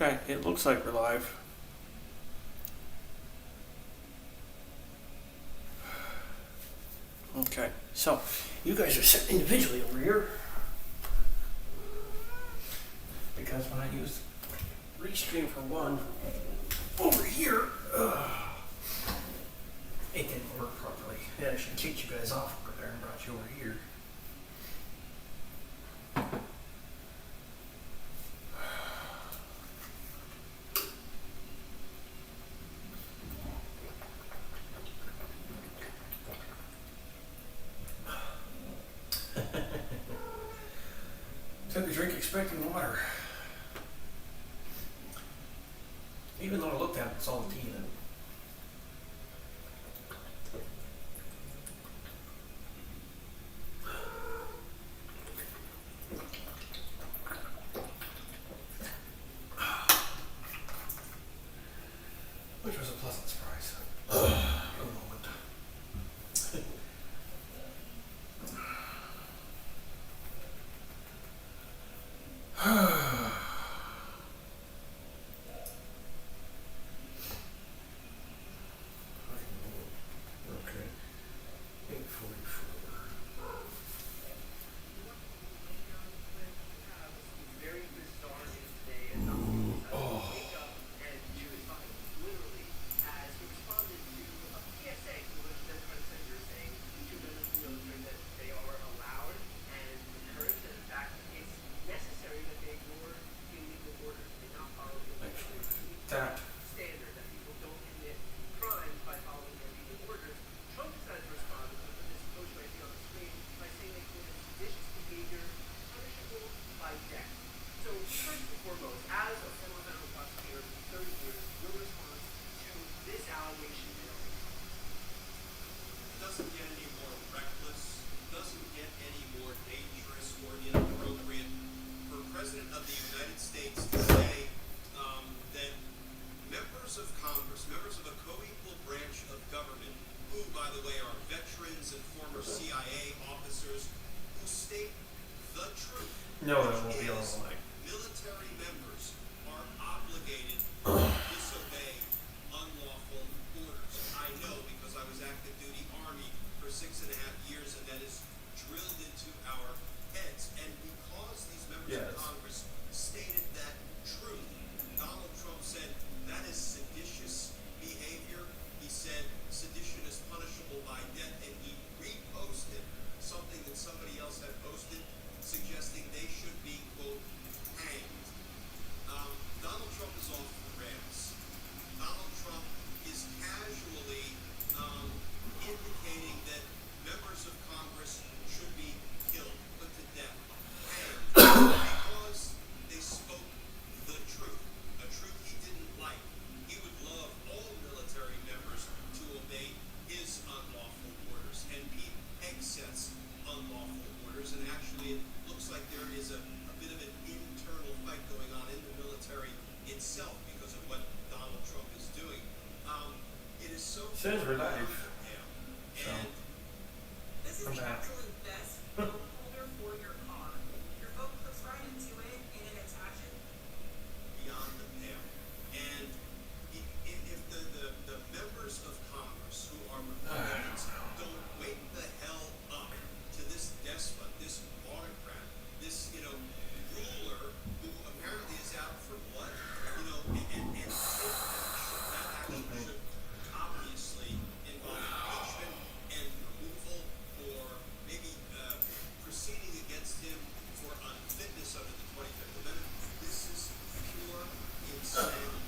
Okay, it looks like we're live. Okay, so you guys are sitting individually over here because when I use Restream for one over here, it didn't work properly. Yeah, I should have kicked you guys off over there and brought you over here. Took a drink expecting water. Even though I looked at it, it's all tea in it. Which was a pleasant surprise. For the moment. Okay. 8:44. That. Doesn't get any more reckless, doesn't get any more dangerous or inappropriate for President of the United States to say that members of Congress, members of a co-equal branch of government, who, by the way, are veterans and former CIA officers, who state the truth. No, that won't be all right. Military members are obligated to disobey unlawful orders. I know because I was active duty Army for 6.5 years, and that is drilled into our heads. And because these members of Congress stated that truth, Donald Trump said that is seditious behavior. He said sedition is punishable by death, and he reposted something that somebody else had posted, suggesting they should be, quote, hanged. Donald Trump is off the rails. Donald Trump is casually indicating that members of Congress should be killed, put to death, hanged, because they spoke the truth, a truth he didn't like. He would love all military members to obey his unlawful orders, and Pete Hegseth's unlawful orders, and actually it looks like there is a bit of an internal fight going on in the military itself because of what Donald Trump is doing. It is so Says we're live. So, and This is I'm the back. absolute best phone holder for your car. Your phone clips right into it and it attaches. beyond the pale. And if the members of Congress who are Republicans don't wake the hell up to this despot, this autocrat, this, ruler who apparently is out for blood, and take action, that action should obviously involve impeachment and removal, or maybe proceeding against him for unfitness under the 25th Amendment. This is pure insanity,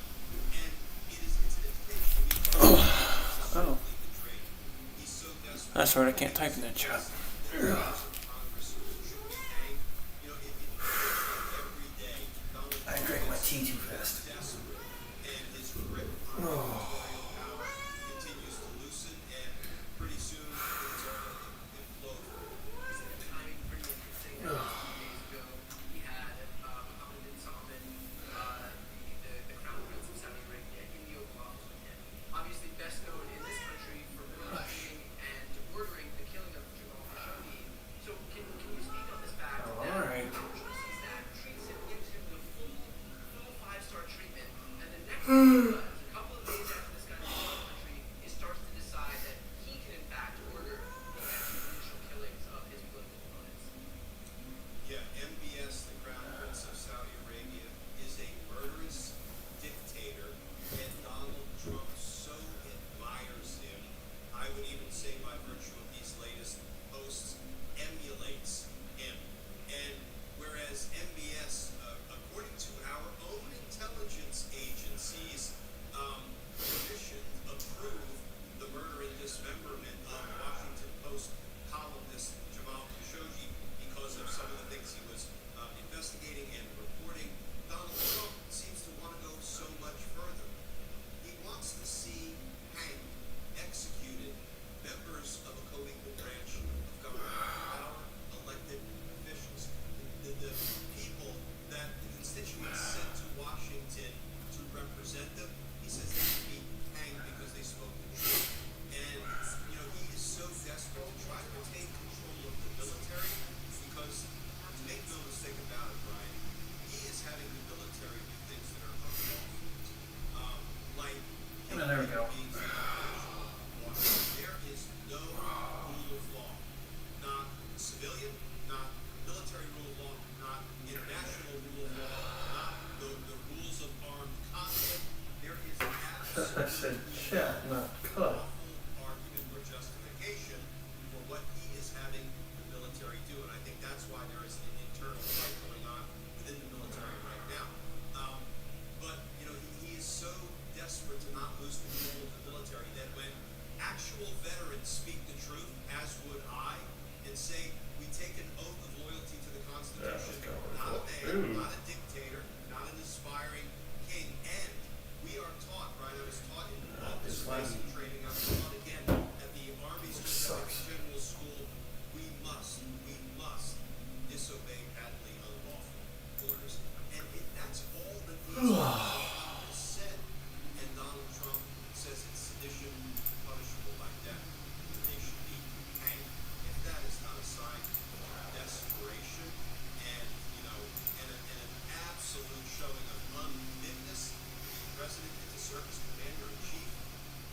and it's an indication to me he's Oh. betrayed. He's so desperate. that's right, I can't type in that chat. I drank my tea too fast. Continues to loosen, and pretty soon things are going to implode. The timing pretty interesting. A few days ago, we had Mohammed bin Salman, the crown prince of Saudi Arabia, in the Oval Office with him. Obviously, best known in this country for motivating and ordering the killing of Jamal Khashoggi would speak the truth, as would I, and say we take an oath of loyalty to the Constitution, not a man, not a dictator, not an aspiring king. And we are taught, right? I was taught in officer basic training. I was taught again at the Army Specific General School. We must disobey patently unlawful orders, and that's all that these said. And Donald Trump says it's sedition, punishable by death, and they should be hanged. If that is not a sign of desperation and an absolute showing of unfitness to be president and to serve as commander in chief,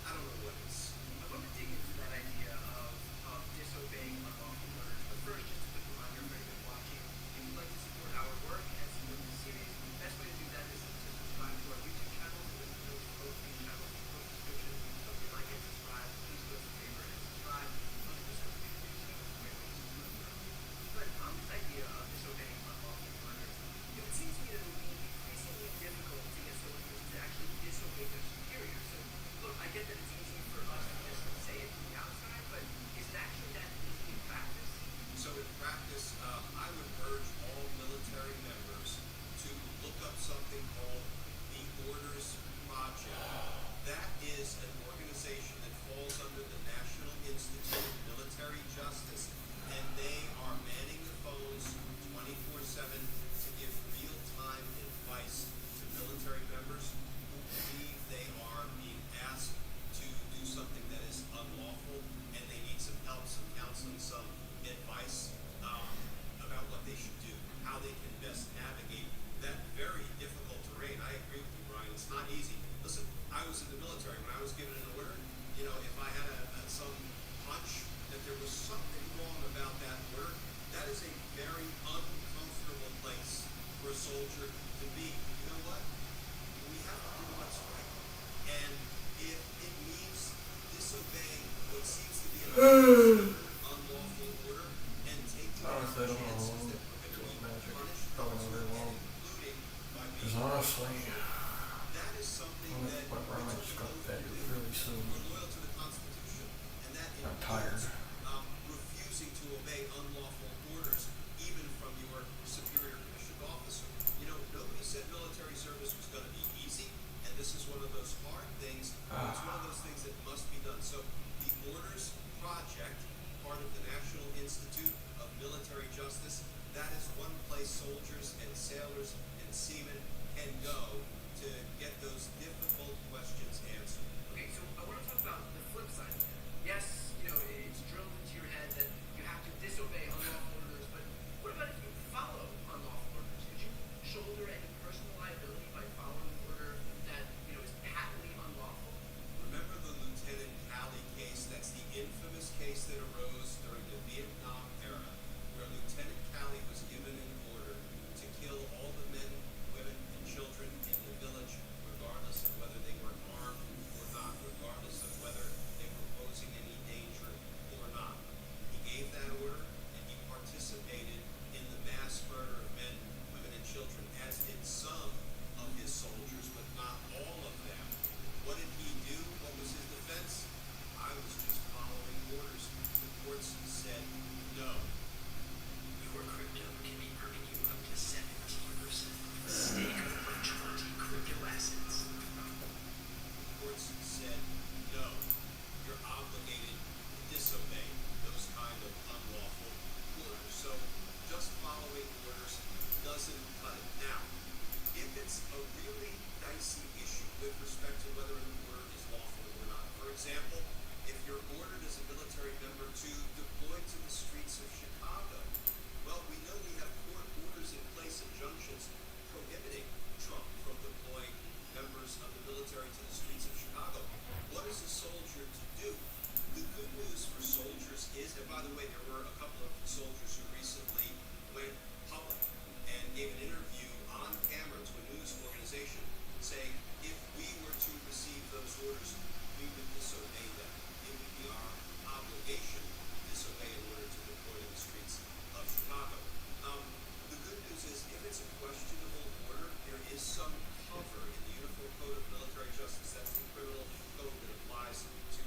I don't know what is. I want to dig into that idea of disobeying unlawful orders. But first, just a quick reminder for anyone watching, if you'd like to support our work and support this series, the best way to do that is to subscribe to our YouTube channel. So there's no posting channel, post description. So if you like and subscribe, please do us a favor and subscribe. 100% free to do so. It's a great way to support the work. But on this idea of disobeying unlawful orders, it seems to me that it would be increasingly difficult to get soldiers to actually disobey their superiors. So, look, I get that it's easy for us to just say it from the outside, but is it actually that easy in practice? So in practice, I would urge all military members to look up something called the Orders Project. That is an organization that falls under the National Institute of Military Justice, and they are manning the phones 24/7 to give real-time advice to military members who believe they are being asked to do something that is unlawful, and they need some help, some counseling, some advice about what they should do, how they can best navigate that very difficult terrain. I agree with you, Brian. It's not easy. Listen, I was in the military. When I was given an order, if I had some hunch that there was something wrong about that order, that is a very uncomfortable place for a soldier to be. You know what? We have to do what's right. And if it means disobeying what seems to be an unlawful order and taking Honestly, I don't know chances how long that we're to going to be magic. punished Probably not very long. including by Because being honestly, that is something I'm that gonna run my just got fed really soon. we're loyal to the Constitution, and that I'm tired. includes refusing to obey unlawful orders, even from your superior commissioned officer. Nobody said military service was going to be easy, and this is one of those hard things. It's one of those things that must be done. So the Orders Project, part of the National Institute of Military Justice, that is one place soldiers and sailors and seamen can go to get those difficult questions answered. Okay, so I want to talk about the flip side of that. Yes, it's drilled into your head that you have to disobey unlawful orders, but what about if you follow unlawful orders? Could you shoulder any personal liability by following an order that, is patently unlawful? Remember the Lieutenant Calley case? That's the infamous case that arose during the Vietnam era, where Lieutenant Calley was given an order to kill all the men, women, and children in the village, regardless of whether they were armed or not, regardless of whether they were posing any danger or not. He gave that order, and he participated in the mass murder of men, women, and children, as did some of his soldiers, but not all of them. What did he do? What was his defense? I was just following orders. The courts said no. Your crypto can be earning you up to 17% of the stake of over 20 crypto assets. The courts said no. You're obligated to disobey those kind of unlawful orders. So just following orders doesn't cut it. Now, if it's a really dicey issue with respect to whether an order is lawful or not. For example, if you're ordered as a military member to deploy to the streets of Chicago, well, we know we have court orders in place, injunctions prohibiting Trump from deploying members of the military to the streets of Chicago. What is a soldier to do? The good news for soldiers is, and by the way, there were a couple of soldiers who recently went public and gave an interview on camera to a news organization saying, if we were to receive those orders, we would disobey them. It would be our obligation to disobey in order to deploy to the streets of Chicago. The good news is, if it's a questionable order, there is some cover in the Uniform Code of Military Justice. That's the criminal code that applies to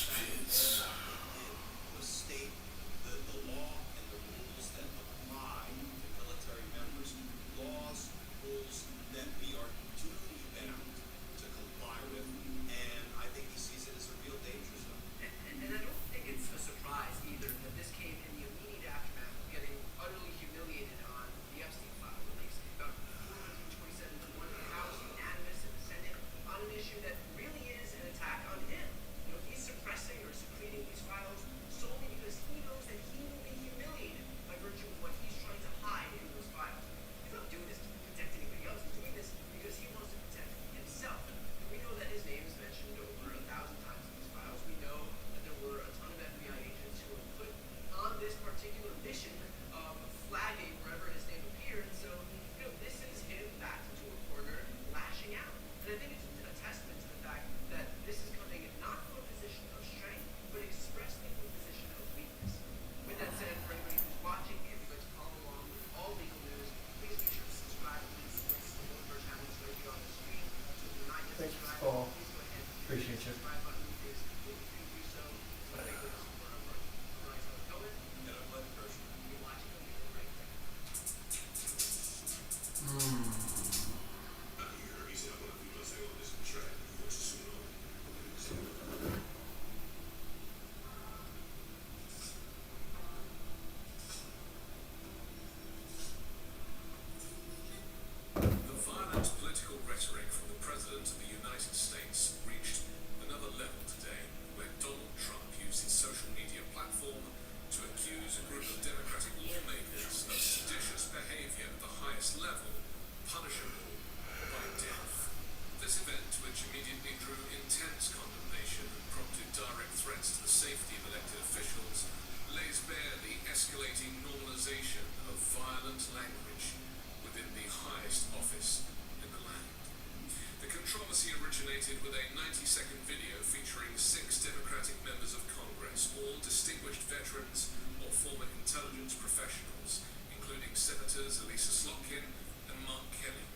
It's was state the law and the rules that apply to military members, laws, rules that we are duty bound to comply with, and I think he sees it as a real danger zone. And I don't think it's a surprise either that this came in the immediate aftermath of getting utterly humiliated on the Epstein file release. About 427 to 1 in the House, unanimous in the Senate, on an issue that really is an attack on him. You know, he's suppressing or secreting these files solely because he knows that he will be humiliated by virtue of what he's trying to hide in those files. He's not doing this to protect anybody else. He's doing this because he wants to protect himself. And we know that his name is mentioned over 1,000 times in these files. We know that there were a ton of FBI agents who were put on this particular mission of flagging wherever his name appeared. So, you know, this is him backed into a corner, lashing out. And I think it's a testament to the fact that this is coming not from a position of strength, but expressly from a position of weakness. With that said, for anybody who's watching, if you'd like to follow along with all legal news, please make sure to subscribe to the Bloomberg channel so that you're on the screen. So if you're not yet Thanks, subscribed, Paul. please go ahead and hit Appreciate the you. subscribe button because if you do so, it's going to make us support our work. I'm Ryan Cohen. And I'm Glenn Kirshner. You're watching a legal break. The violent political rhetoric from the President of the United States reached another level today, where Donald Trump used his social media platform to accuse a group of Democratic lawmakers of seditious behavior at the highest level, punishable by death. This event, which immediately drew intense condemnation and prompted direct threats to the safety of elected officials, lays bare the escalating normalization of violent language within the highest office in the land. The controversy originated with a 90-second video featuring 6 Democratic members of Congress, all distinguished veterans or former intelligence professionals, including Senators Elisa Slotkin and Mark Kelly,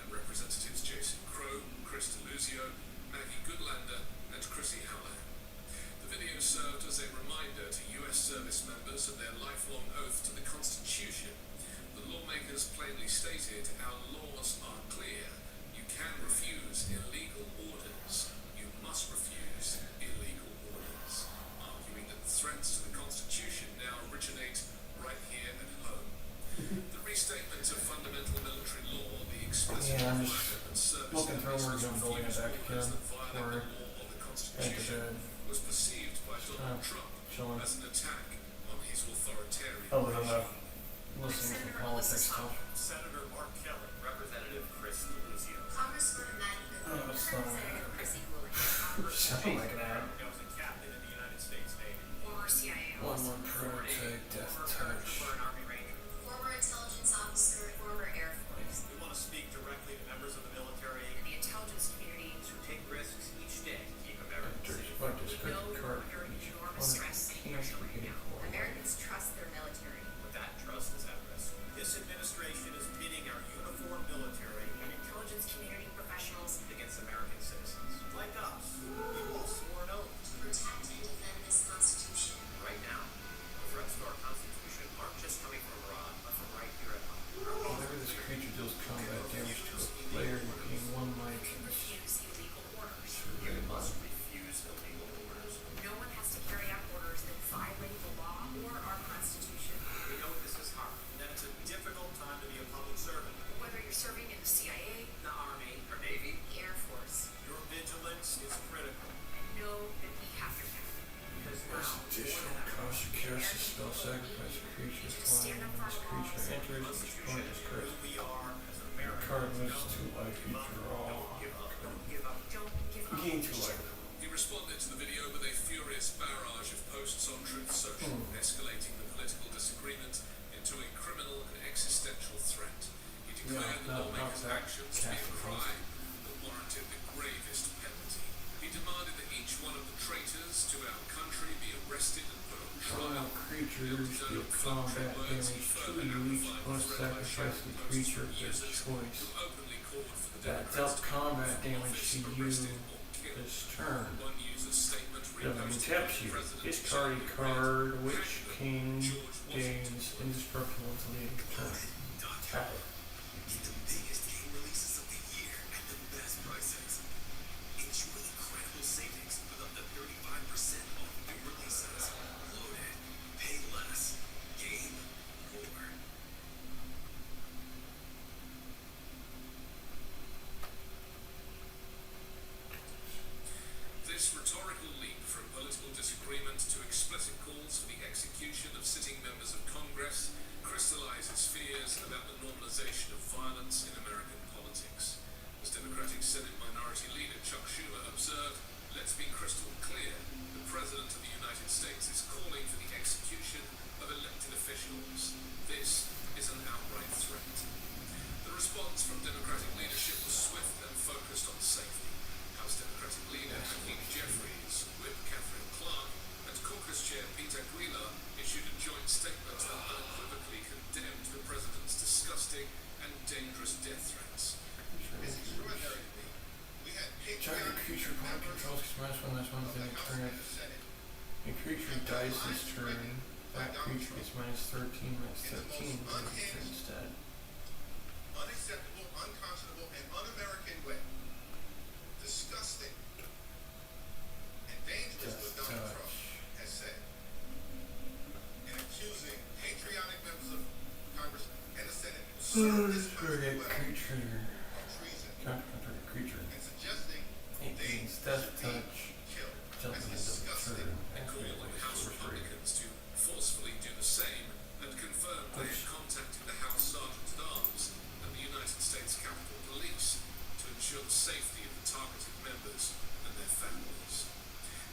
and Representatives Jason Crow, Chris Deluzio, Maggie Goodlander, and Chrissy Howland. The video served as a reminder to U.S. service members of their lifelong oath to the Constitution. The lawmakers plainly stated, "Our laws are clear. You can refuse illegal orders. You must refuse illegal orders," arguing that the threats to the Constitution now originate right here at home. The restatement of fundamental military law, the explicit Yeah, I'm just requirement that service looking through members where we're refuse going back orders again, that violate or the law or the back to Constitution bed. was perceived by Donald Trump Chilling. as an attack on his authoritarian Oh, we're regime. listening to politics stuff. Senator Mark Kelly, Representative Chris Deluzio. Congresswoman Maggie Oh, Goodlander, it's not- Representative Chrissy Cooley, Something like that. I was a captain in the United States Navy. former CIA One officer, more prayer take, death Former touch. paratrooper and Army Ranger. former intelligence officer, former Air Force, We want to speak directly to members of the military and the intelligence community. who take risks each day to keep Americans There's safe. a bunch of We script know card. we're under Each enormous one stress and can't pressure right be now. for. Americans trust their military. But that trust is at risk. This administration is pitting our uniformed military And intelligence community professionals against American citizens. Like us, people swore an oath. to protect and defend this Constitution. Right now, the threats to our Constitution aren't just coming from abroad, but from right here at home. Whenever this creature deals combat damage to a player, you gain 1 life. You can refuse illegal orders. You must refuse illegal orders. No one has to carry out orders that violate the law or our Constitution. We know this is hard, and that it's a difficult time to be a public servant. Whether you're serving in the CIA, The Army or Navy, the Air Force, your vigilance is critical. and know that we have your back. Because now, Additional cost of care to spell sacrifice a creature flying when this creature enters each point is who cursed. we are as The Americans. card moves to life, you draw. Don't give up. Don't give up. Don't give You up. gain 2 life. He responded to the video with a furious barrage of posts on Truth Social, escalating the political disagreement into a criminal and existential threat. He declared the lawmakers' actions to be a crime that warranted the gravest penalty. He demanded that each one of the traitors to our country be arrested and put on trial. Trial creatures deal combat damage to you. Each must sacrifice the creature of their choice. That dealt combat damage to you this turn. One user's statement Taps you. Discard a card. Witch King gains indestructible until the end of turn. Tap it. Get the biggest game releases of the year at the best prices. Enjoy incredible savings with up to 35% off new releases. Load it, pay less, game more. This rhetorical leap from political disagreement to explicit calls for the execution of sitting members of Congress crystallizes fears about the normalization of violence in American politics. As Democratic Senate Minority Leader Chuck Schumer observed, let's be crystal clear, the President of the United States is calling for the execution of elected officials. This is an outright threat. The response from Democratic leadership was swift and focused on safety. House Democratic leader Hakeem Jeffries, Whip Catherine Clark, and Caucus Chair Peter Aguilar issued a joint statement that unequivocally condemned the president's disgusting and dangerous death threats. It's extraordinary to me. We had Target creature card controls /1/1 within a turn. A creature dies this turn. That creature gets -13, -13 on the turn instead. unacceptable, unconscionable, and un-American way. Disgusting and dangerous, what Donald Trump has said. In accusing patriotic members of Congress and the Senate who serve this country well Creature. of treason Target creature. and suggesting It they means death should be touch. killed. Jumping That's into the disgusting. turn. And calling House Republicans to forcefully do the same and confirm they had contacted the House Sergeant at Arms and the United States Capitol Police to ensure the safety of the targeted members and their families.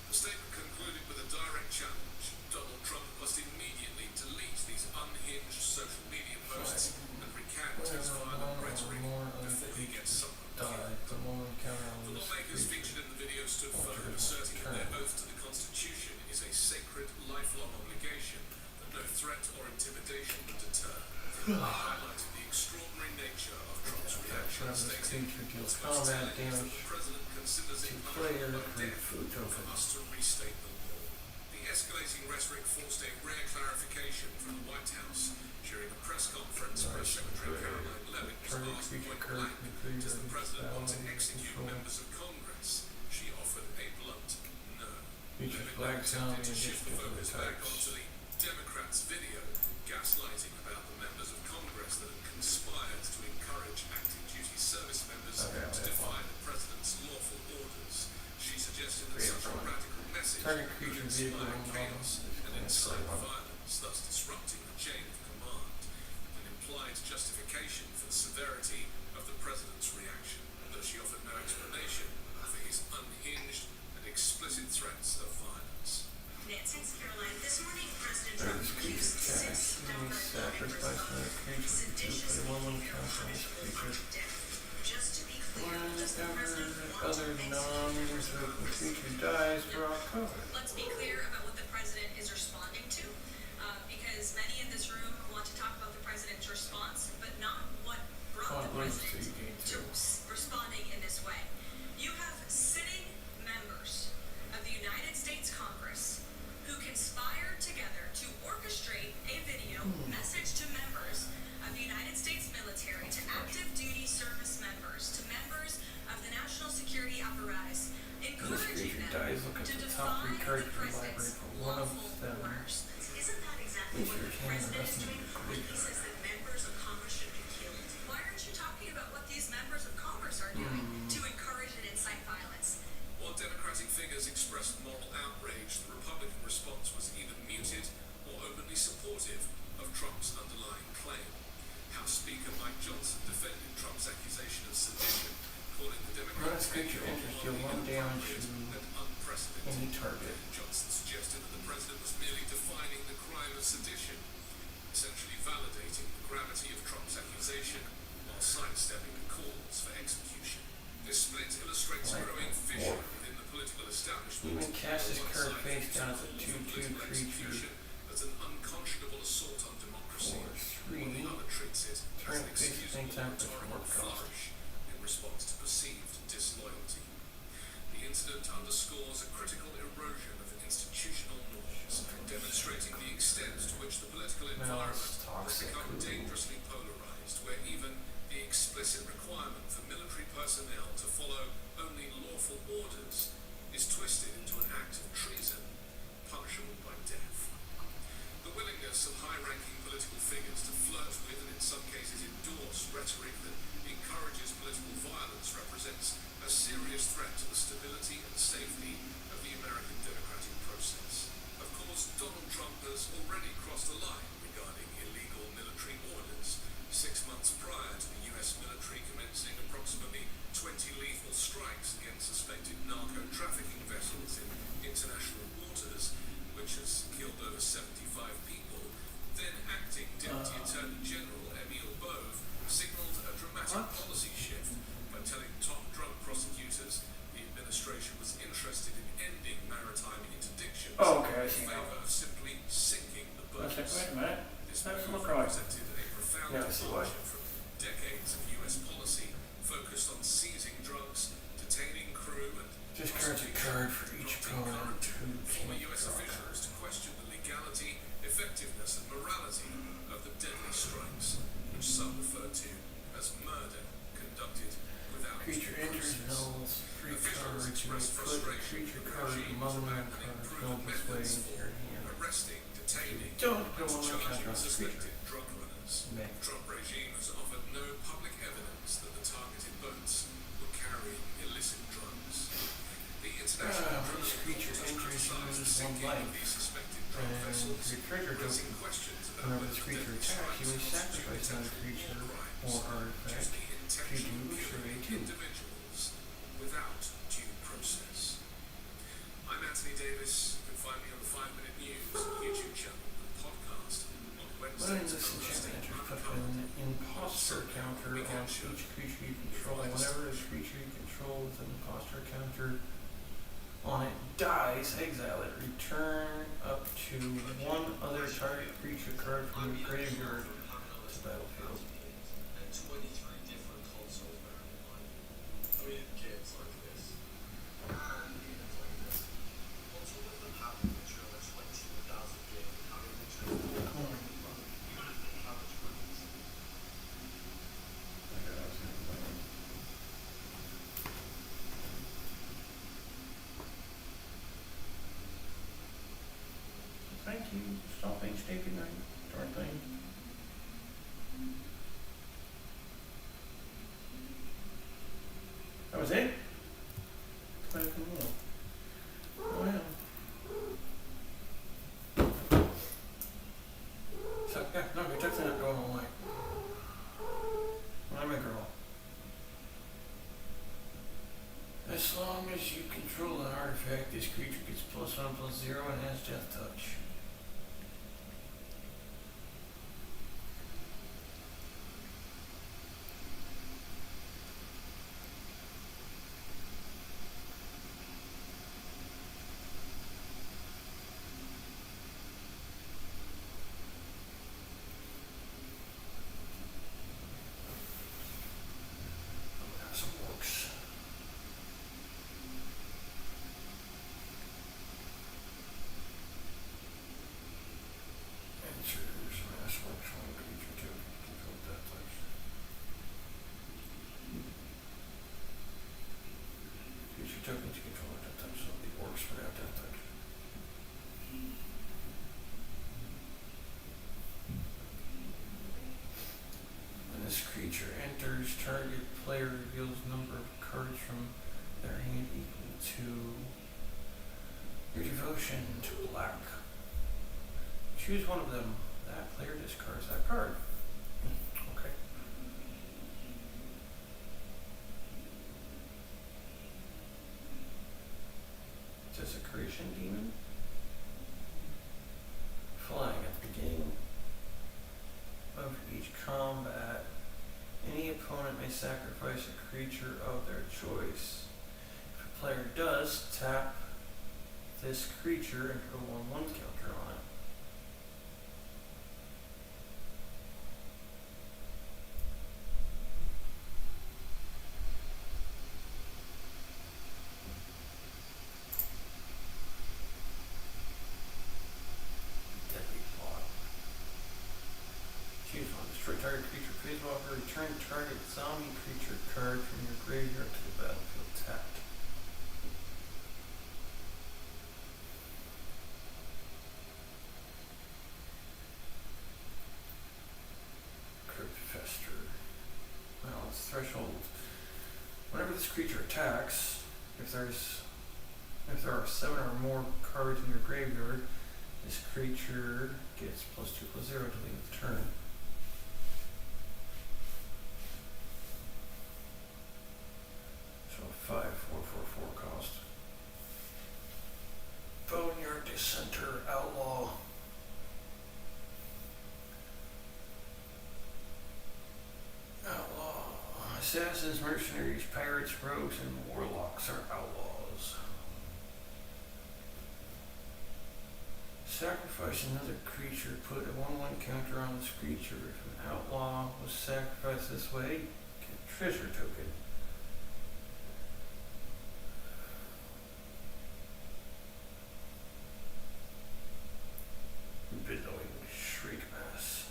The statement concluded with a direct challenge. Donald Trump must immediately delete these unhinged social media posts and recant his violent rhetoric before he gets someone killed. The more encounter on The this lawmakers creature. featured in the video stood firm, asserting that their oath to the Constitution is a sacred, lifelong obligation that no threat or intimidation would deter. They highlighted the extraordinary nature of Trump's reaction, This stating, creature deals "What's most combat telling is that damage the president considers it to punishment player of for death food for token. us to restate the law." The escalating rhetoric forced a rare clarification from the White House during a press conference where Secretary Caroline Levitt was Target asked creature point card blank, nuclear does the president want to value execute control. members of Congress? She offered a blunt no. Features Levitt black sound attempted to and shift the digital focus back attacks. onto the Democrats' video, gaslighting about the members of Congress that had conspired to encourage active duty service members to defy the president's lawful orders. She suggested that such a radical message Target could creature inspire vehicle chaos and and incite so on. violence, thus disrupting the chain of command, an implied justification for the severity of the president's reaction, though she offered no explanation for his unhinged and explicit threats of violence. Nancy Caroline, this morning President Target Trump creature accused attack. 6 Any Democratic sacrifice lawmakers of a of creature to seditious play one behavior counter on this punishable creature. by death. Just to be clear, does the president want Other to execute non-reserved creature dies for all cover. Let's be clear about what the president is responding to, because many in this room want to talk about the president's response, but not what brought the Congress to president gain to responding in this way. You have sitting members of the United States Congress who conspired together to orchestrate a video message to members of the United States military, to active duty service members, to members of the national security apparatus, This encouraging creature them dies. Look at to the top defy 3 cards the from the library president's for one of lawful them. orders. Isn't that exactly If what you're the killing the president rest is of doing the when he creature. says that members of Congress should be killed? Why aren't you talking about what these members of Congress are doing to encourage and incite violence? While Democratic figures expressed moral outrage, the Republican response was either muted or openly supportive of Trump's underlying claim. House Speaker Mike Johnson defended Trump's accusation of sedition, calling the Democrats' This creature enters deal 1 damage to and unprecedented. any target. Johnson suggested that the president was merely defining the crime of sedition, essentially validating the gravity of Trump's accusation while sidestepping the calls for execution. This split illustrates growing fissure within the political establishment. Even cast this One card side face views down the as a call for 2/2 political creature. execution as an unconscionable assault on democracy, For while the 3. other treats it as Turn an face excusable anytime for rhetorical more cost. flourish in response to perceived disloyalty. The The incident underscores a critical erosion of institutional norms, demonstrating the extent to which the political environment has toxic. become dangerously polarized, where even the explicit requirement for military personnel to follow only lawful orders is twisted into an act of treason, punishable by death. The willingness of high-ranking political figures to flirt with and in some cases endorse rhetoric that encourages political violence represents a serious threat to the stability and safety of the American democratic process. Of course, Donald Trump has already crossed a line regarding illegal military orders. 6 months prior to the US military commencing approximately 20 lethal strikes against suspected narco-trafficking vessels in international waters, which has killed over 75 people, then acting Deputy Attorney General Emil Bove signaled a dramatic policy shift by telling top drug prosecutors the administration was interested in ending maritime interdictions in favor of simply sinking the boats. Wait a minute. This That's move not right. represented a profound departure from decades of US policy focused on seizing drugs, detaining crew, and Just cards a card for each opponent who former can't US draw a officials to card. question the legality, effectiveness, and morality of the deadly strikes, which some refer to as murder conducted without Creature due enters process. mills, free Officials cards, you may expressed put a frustration creature with the card regime among for them abandoning cards proven go this way methods into for your hand. arresting, detaining, Don't go and on the charging counter on the suspected drug runners. May. The Trump regime has offered no public evidence that the targeted boats were carrying illicit drugs. The international This creature enters criticized the uses one sinking of life. these suspected drug And vessels, your trigger raising token. questions about Whenever whether this the creature deadly attacks, you may strikes sacrifice another constitute creature war crimes or due artifact to the to intentional do killing charade 2. individuals without due process. I'm Anthony Davis. You can find me on the 5 Minute News YouTube channel and podcast on Wednesdays Learning and this Thursdays. enchantment enters put an imposter counter on each creature you control. Whenever a creature you control with an imposter counter on it dies, exile it. Return up to one other target creature card from your graveyard to the battlefield. And 23 different consoles bearing in mind. I mean, games like this. Games like this. On top of them having literally over 20,000 games, having literally 4 how much money is it? Thank you. Stop being stupid now, darn thing. That was it? Back in the wall. Wow. So, yeah, no, you're definitely not going away. I'm a girl. As long as you control an artifact, this creature gets +1/+0 and has death touch. Some orcs. Enters mass orcs one creature to control death touch. Creature token to control death touch, so the orcs would have death touch. When this creature enters, target player reveals number of cards from their hand equal to your devotion to black. Choose one of them. That player discards that card. Okay. Desecration Demon. Flying at the beginning of each combat, any opponent may sacrifice a creature of their choice. If a player does, tap this creature and put a 1/1 counter on it. target creature phase walker. Return target zombie creature card from your graveyard to the battlefield tapped. Crypt Fester. Well, it's threshold. Whenever this creature attacks, if there are 7 or more cards in your graveyard, this creature gets +2/+0 to leave the turn. So 5/4/4/4 cost. Boneyard Dissenter Outlaw. Outlaw. Assassins, mercenaries, pirates, rogues, and warlocks are outlaws. Sacrifice another creature. Put a 1/1 counter on this creature. If an outlaw was sacrificed this way, get a treasure token. Billowing Shriekmass.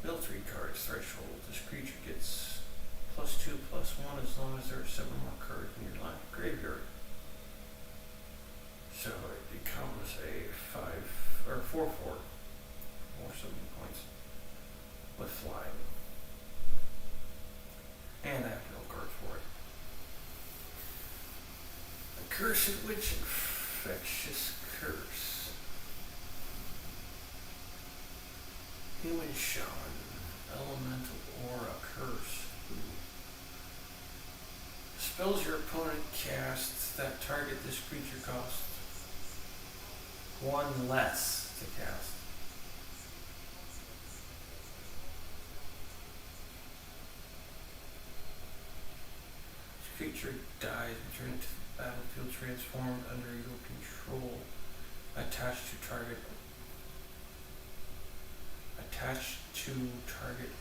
Mill 3 cards threshold. This creature gets +2/+1 as long as there are 7 more cards in your graveyard. So it becomes a 4/4 or 7 points with flying. And I have no cards for it. Accursed Witch Infectious Curse. Human Shaman. Elemental Aura Curse. Spells your opponent casts that target this creature costs 1 less to cast. This creature dies, return it to the battlefield transformed under your control. Attached to target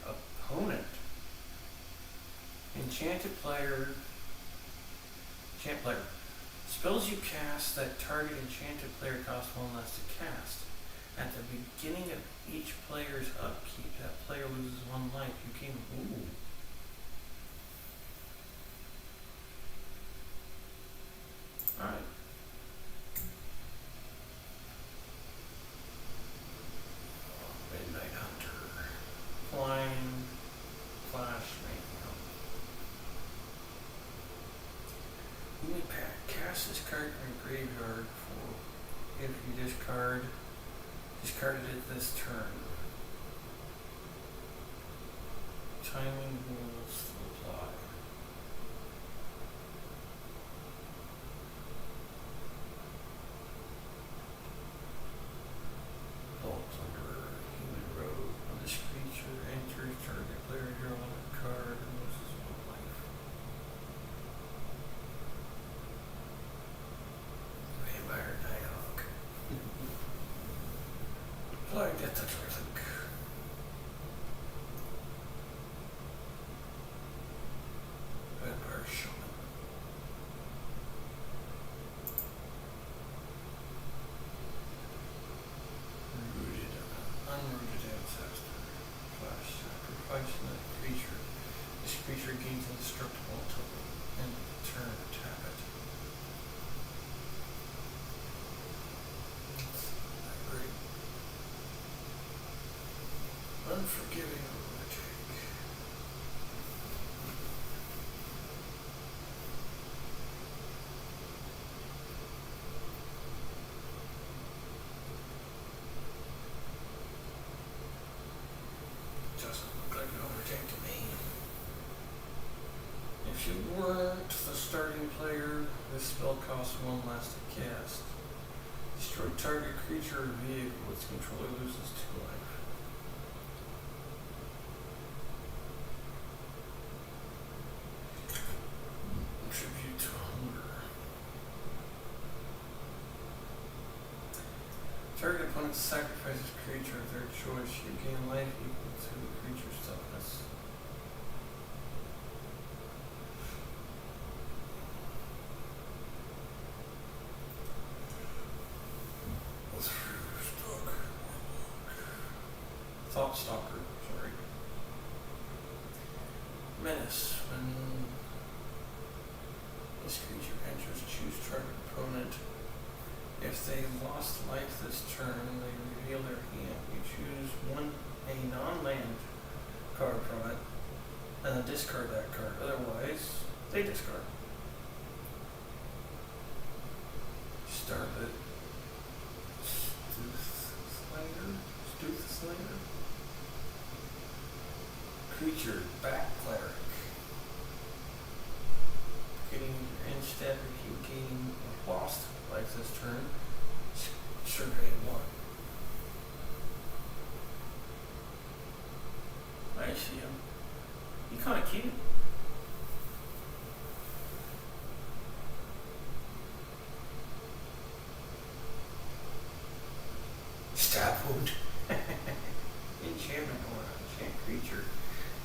opponent. Enchant player. Spells you cast that target enchanted player cost 1 less to cast. At the beginning of each player's upkeep, that player loses 1 life. You gain. Ooh. Alright. Midnight Hunter. Flying. Flashbang. You may cast this card from your graveyard for if you discarded it this turn. Timing rules apply. Bolt under Human Rogue. When this creature enters target player, draw a card and loses 1 life. Vampire Nighthawk. Flying Death Touch Link. Vampire Shaman. Unrooted Ancestor. Flash. Sacrifice another creature. This creature gains indestructible token. End of the turn. Tap it. Great. Unforgiving Overtake. Doesn't look like an overtake to me. If you weren't the starting player, this spell costs 1 less to cast. Destroy target creature or vehicle. Its controller loses 2 life. Tribute to Hunger. Target opponent sacrifices creature of their choice. You gain life equal to the creature's toughness. Let's read this book. Thought Stalker, sorry. Menace. When this creature enters, choose target opponent. If they lost life this turn, they reveal their hand. You choose a non-land card from it, and then discard that card. Otherwise, they discard. Start it. Stuth Slayer. Creature, Bat Cleric. Getting instead of you gaining lost life this turn. Survey 1. I see him. You kinda cute. Stab wound. Enchantment aura. Enchant creature.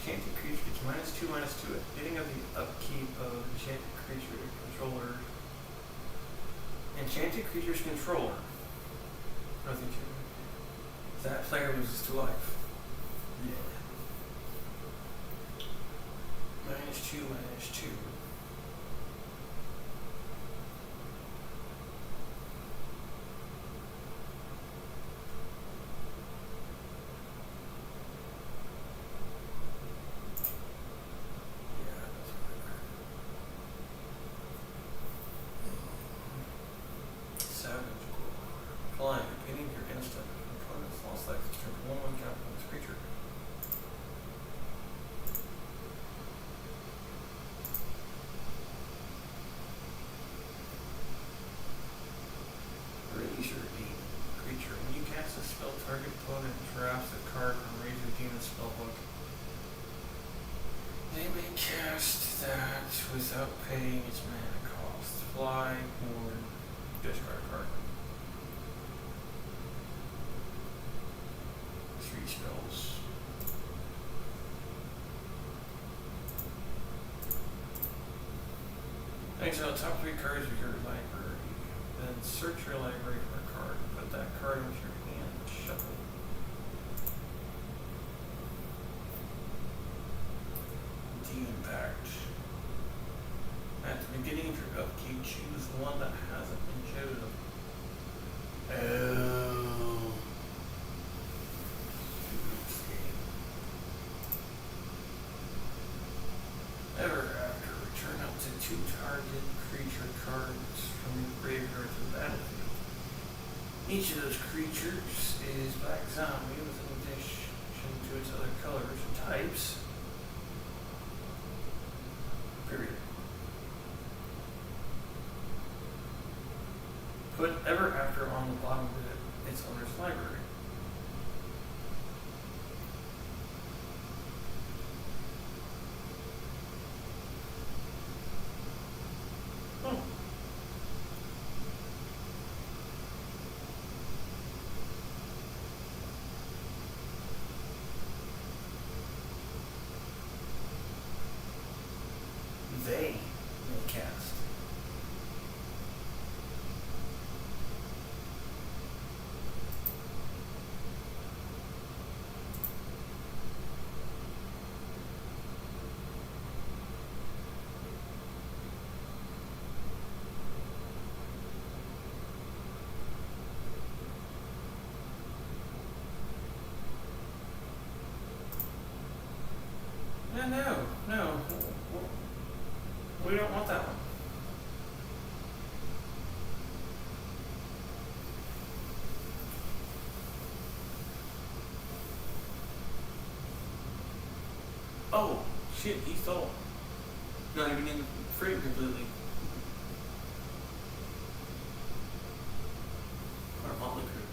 Enchanted creature gets -2/-2 at beginning of the upkeep of enchanted creature controller. Enchanted creature's controller. Nothing to that player loses 2 life. Yeah. -2/-2. Flying, beginning your instant. Opponent's lost life this turn. 1/1 count on this creature. Razor Beam. Creature. When you cast a spell, target opponent drafts a card from Razor Demon's spellbook. They may cast that without paying its mana cost. Fly or discard a card. 3 spells. Exile top 3 cards of your library. Then search your library for a card. Put that card into your hand and shuffle. D-Impact. At the beginning of your upkeep, choose one that hasn't been chosen. Oh. Ever after, return up to 2 target creature cards from your graveyard to the battlefield. Each of those creatures is Black Zombie with an addition to its other colors and types. Period. Put Ever After on the bottom of its owner's library. Oh. They may cast. No. We don't want that one. Oh, shit, he stole. Not even in the frame completely. Our Motley Crew.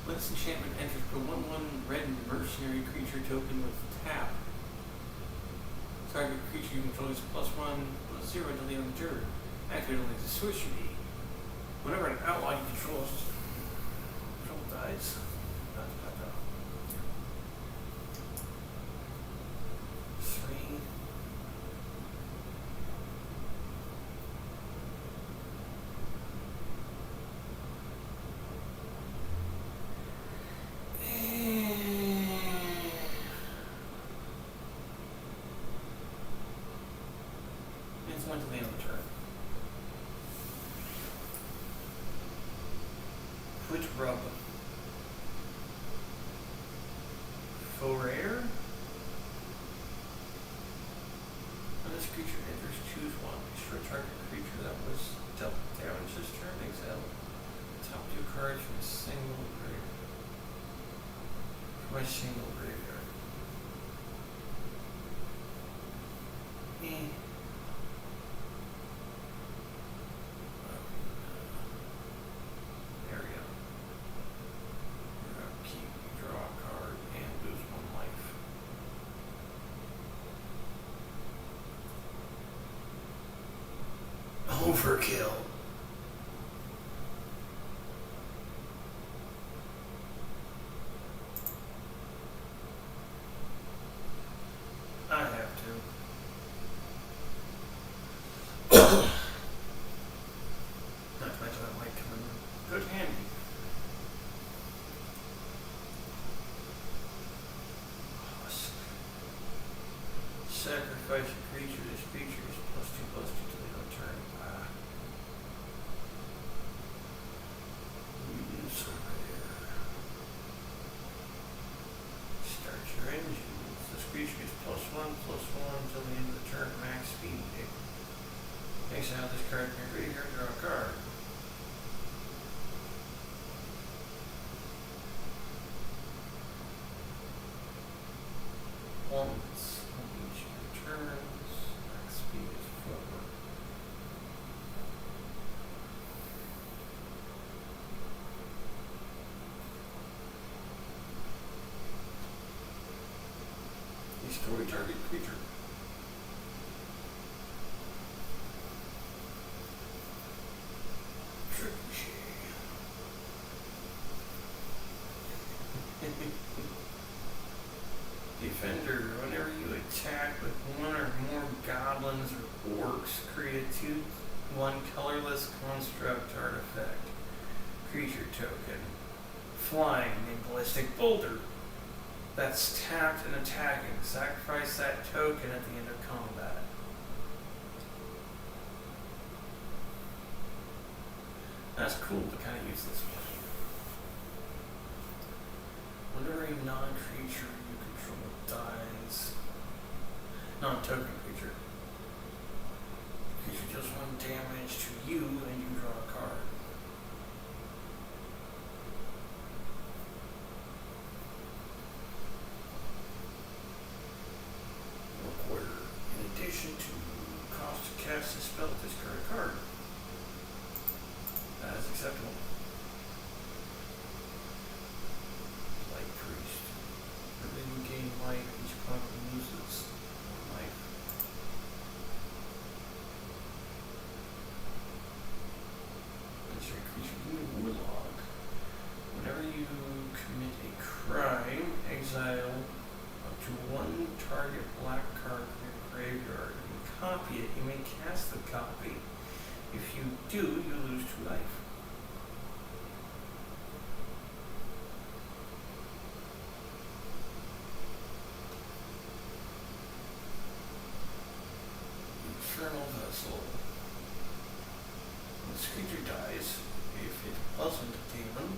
When this enchantment enters, put 1/1 red mercenary creature token with tap. Target creature you control is +1/+0 until the end of the turn. Activate only the sorcery. Whenever an ally you control dies. Three. Witch Rub. Faux rare. When this creature enters, choose one. Destroy target creature that was dealt damage this turn. Exile top 2 cards from a single graveyard. From my single graveyard. There we go. We're gonna keep, draw a card, and lose 1 life. Overkill. I have to. Not to mention that might come in good handy. Husk. Sacrifice a creature. This creature is +2/+2 till the end of turn. Use rare. Start your engines. This creature is +1/+1 till the end of the turn. Max speed. Exile this card from your graveyard, draw a card. Once on each of your turns, max speed is 4. Destroy target creature. Defender, whenever you attack with 1 or more goblins or orcs, create a 2/1 colorless construct artifact. Creature token. Flying a ballistic boulder. That's tapped and attacking. Sacrifice that token at the end of combat. That's cool, but kind of useless. Whenever a non-creature you control dies, non-token creature, creature deals 1 damage to you and you draw a card. Require, in addition to cost to cast a spell, discard a card. That is acceptable. Light Priest. Every you gain light, each opponent loses 1 life. Legendary creature, Warlock. Whenever you commit a crime, exile up to 1 target black card from your graveyard. If you copy it, you may cast the copy. If you do, you lose 2 life. Infernal Vessel. When this creature dies, if it wasn't a demon,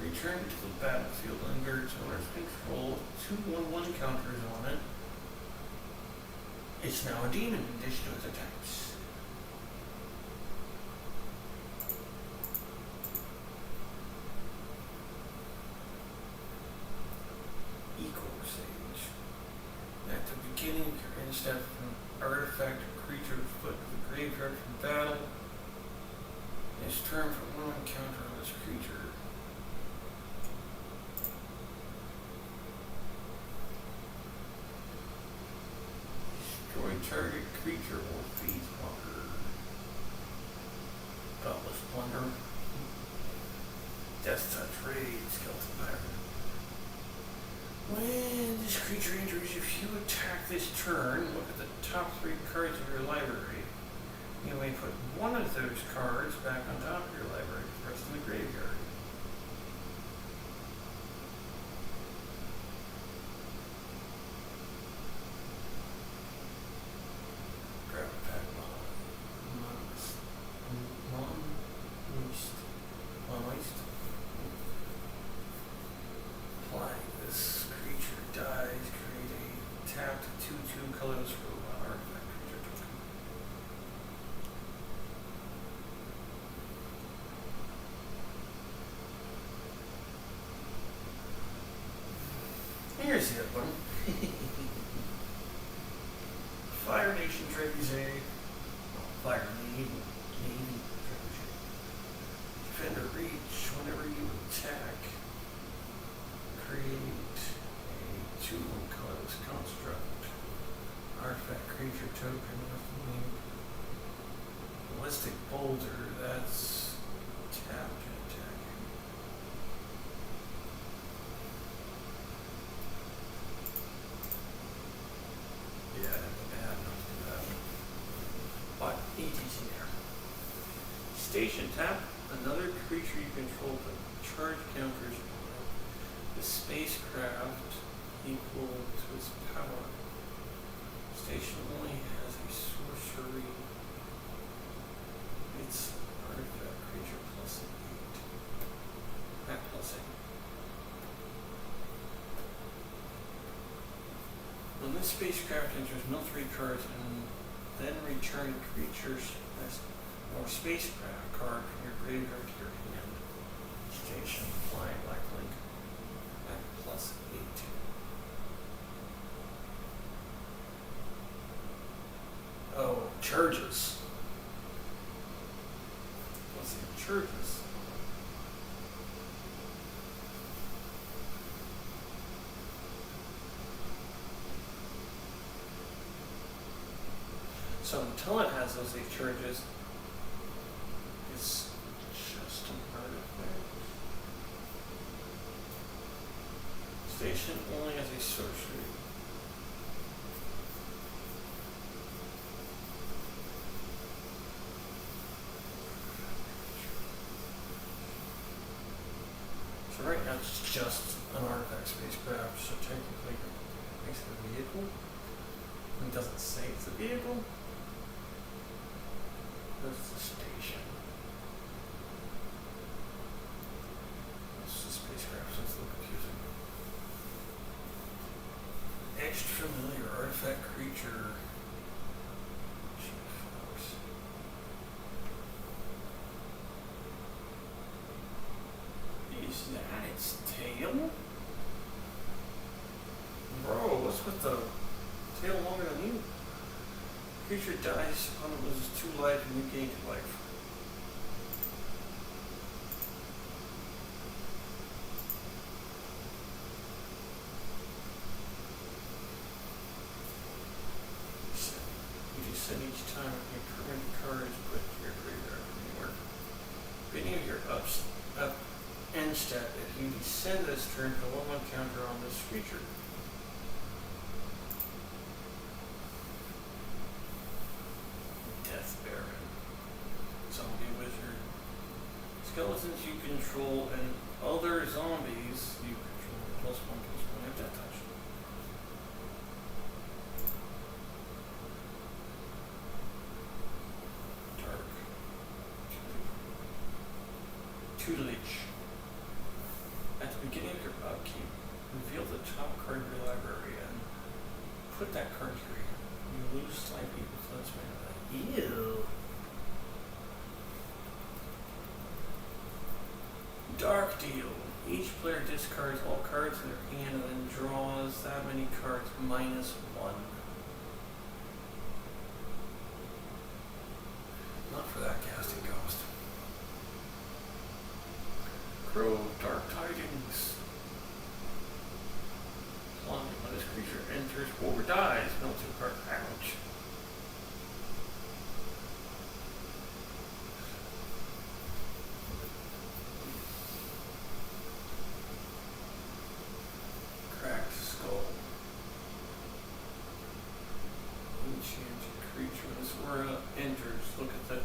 return to the battlefield under its owner's control, 2 1/1 counters on it. It's now a demon in addition to its attacks. Sage. At the beginning of your end step, an artifact or creature foot of the graveyard from battle. It's turn for 1 encounter on this creature. Destroy target creature or feed plunder. Dauntless Plunder. Death Touch Raid, Skeleton Pattern. When this creature enters, if you attack this turn, look at the top 3 cards of your library. You may put 1 of those cards back on top of your library with the rest of the graveyard. Grab a pack of Moist. Here's the other one. Fire Nation Trebuchet. Fire Navy Trebuchet. Defender reach whenever you attack. Create a 2/1 colorless construct. Artifact creature token with the name. Ballistic boulder, that's tapped and attacking. Yeah, I have enough to do that. But ETC there. Station tap, another creature you control the charge counters the spacecraft equal to its power. Station only has a sorcery. It's artifact creature plus 8. Not plus 8. When this spacecraft enters, mill 3 cards and then return creatures as or spacecraft card from your graveyard to your hand. Station flying black link at plus 8. Oh, charges. Let's see, charges. So until it has those 8 charges, it's just an artifact. Station only has a sorcery. So right now it's just an artifact spacecraft, so technically it makes it a vehicle. It doesn't say it's a vehicle. That's the station. It's the spacecraft, so it's a little confusing. Extra familiar artifact creature. Chief Fox. Is that its tail? Bro, what's with the tail longer than you? Creature dies upon it loses 2 life and you gain 2 life. You descend each time a permanent card is put to your graveyard from anywhere. Beginning of your up end step, if you descend this turn, put 1/1 counter on this creature. Death Baron. Zombie Wizard. Skeletons you control and other zombies you control +1/+1 have death touch. Dark. Tutelage. At the beginning of your upkeep, reveal the top card of your library and put that card to your hand. You lose life equal to its mana. Ew. Dark Deal. Each player discards all cards in their hand and then draws that many cards -1. Not for that casting cost. Crow, Dark Tidings. Plunge. When this creature enters or dies, mill 2 card. Ouch. Cracked Skull. Enchanted creature. When this aura enters, look at the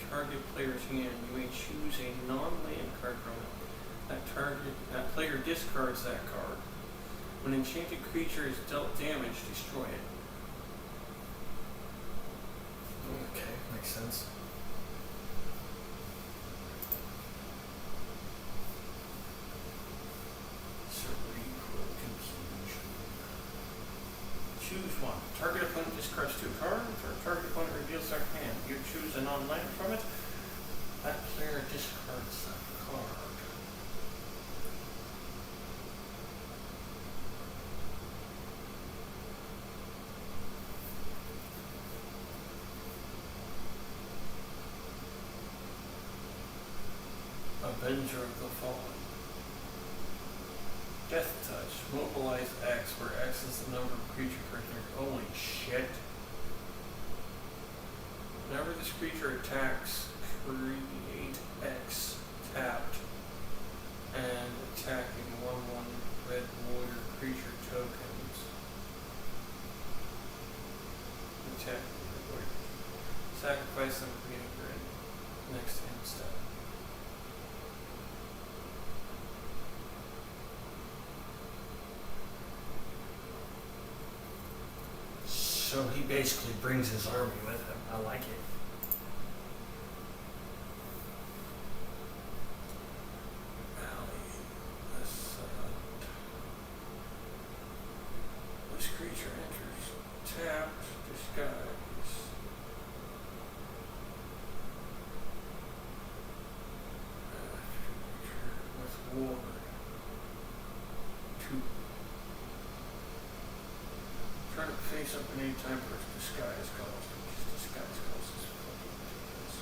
target player's hand. You may choose a non-land card from it. That player discards that card. When an enchanted creature is dealt damage, destroy it. Okay, makes sense. Cerebral confusion. Choose one. Target opponent discards 2 cards, or target opponent reveals their hand. You choose a non-land from it. That player discards that card. Avenger of the Fallen. Death Touch. Mobilize X, where X is the number of creature characters. Holy shit. Whenever this creature attacks, create X tapped and attacking 1/1 red warrior creature tokens. Attacking the warrior. Sacrifice them for getting grid. Next end step. So he basically brings his army with him. I like it. This creature enters tapped, disguise. Creature with war. 2. Try to face up at any time for its disguise cost. Disguise cost is fucking ridiculous.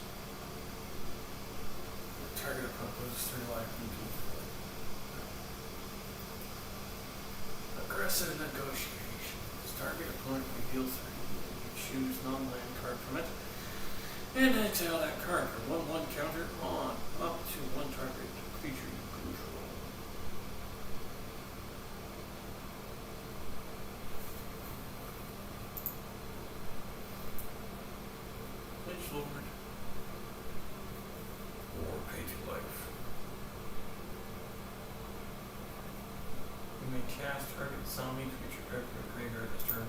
The target opponent loses 3 life and deals 4. Aggressive negotiations. Target opponent may deal 3. You choose non-land card from it. And exile that card for 1/1 counter on up to 1 target creature you control. Lich Lord. Or pay to life. You may cast target zombie creature card from the graveyard this turn.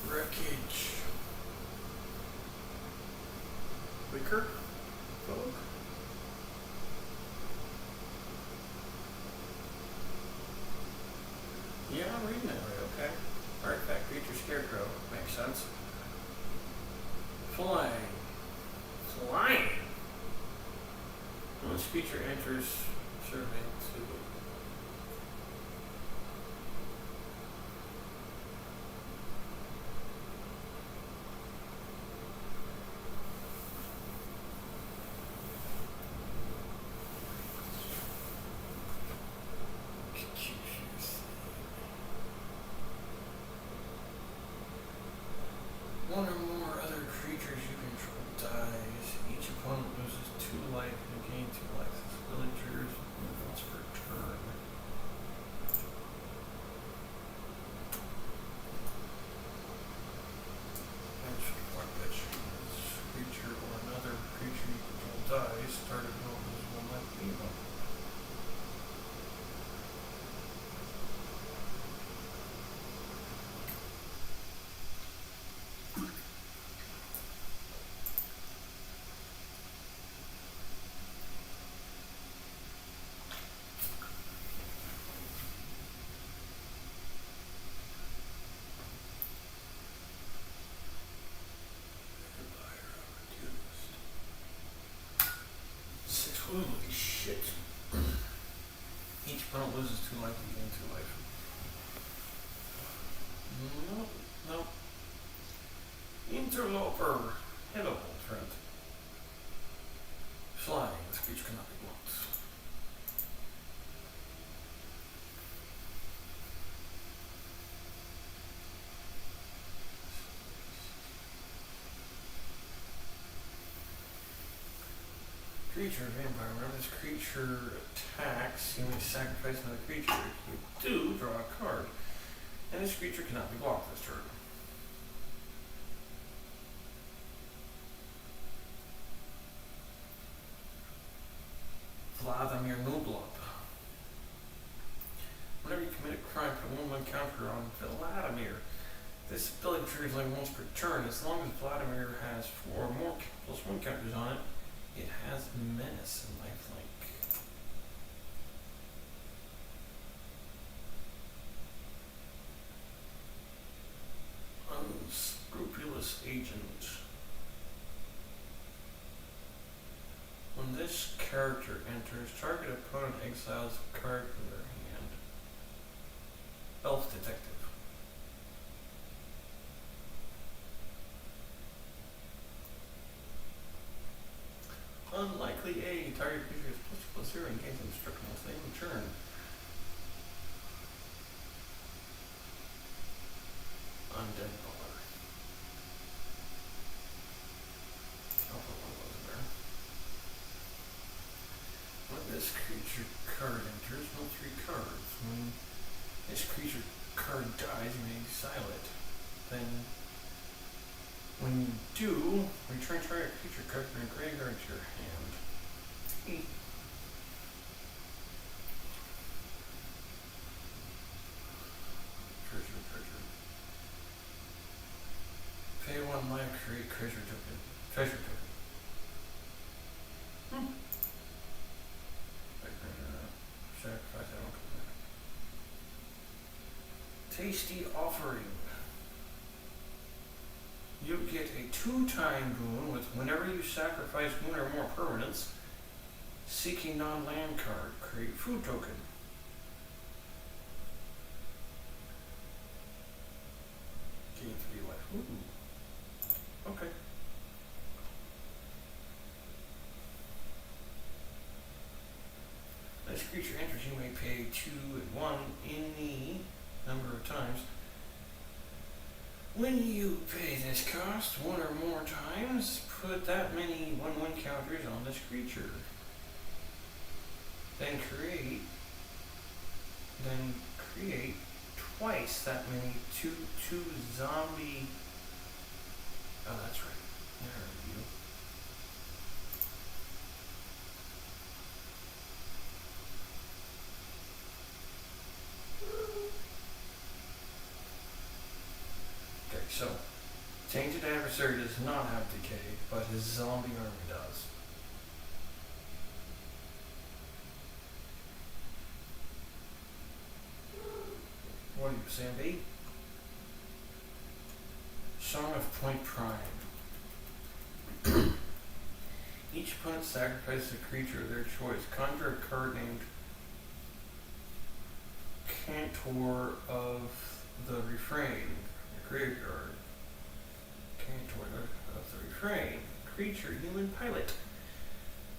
Wreckage. Wicker. Folk. Yeah, I'm reading that right, okay. Artifact creature scarecrow. Makes sense. Flying. Flying? Once creature enters survey to one or more other creatures you control dies. Each opponent loses 2 life and gain 2 life. This ability triggers once per turn. Bitch. This creature or another creature you control dies. Target opponent loses 1 life and gain 1. Holy shit. Each opponent loses 2 life and gains 2 life. Nope. Interloper. Hittable threat. Flying. This creature cannot be blocked. Creature vampire. Whenever this creature attacks, you may sacrifice another creature. If you do, draw a card. And this creature cannot be blocked this turn. Vladimir Nublup. Whenever you commit a crime, put 1/1 counter on Vladimir. This ability triggers only once per turn. As long as Vladimir has 4 or more +1 counters on it, it has menace and lifelink. Unscrupulous agent. When this character enters, target opponent exiles a card from their hand. Elf Detective. unlikely A. Target creature is +0 and gains instructional thing in turn. Undead Bowler. I'll put one of those in there. When this creature card enters, mill 3 cards. When this creature card dies, you may exile it. Then, when you do, return target creature card from your graveyard to your hand. Treasure. Pay 1 life, create treasure token. Sacrifice, I don't come back. Tasty Offering. You get a 2-time boon with whenever you sacrifice 1 or more permanents, seeking non-land card, create food token. Gain 3 life. Ooh. Okay. This creature enters, you may pay 2 and 1 any number of times. When you pay this cost 1 or more times, put that many 1/1 counters on this creature. Then create twice that many 2/2 zombie. Oh, that's right. There you go. Okay, so Tainted Adversary does not have decay, but his zombie army does. What are you, Sam B? Song of Point Prime. Each opponent sacrifices a creature of their choice. Conjure a card named Cantor of the Refrain. Graveyard. Cantor of the Refrain. Creature, human pilot.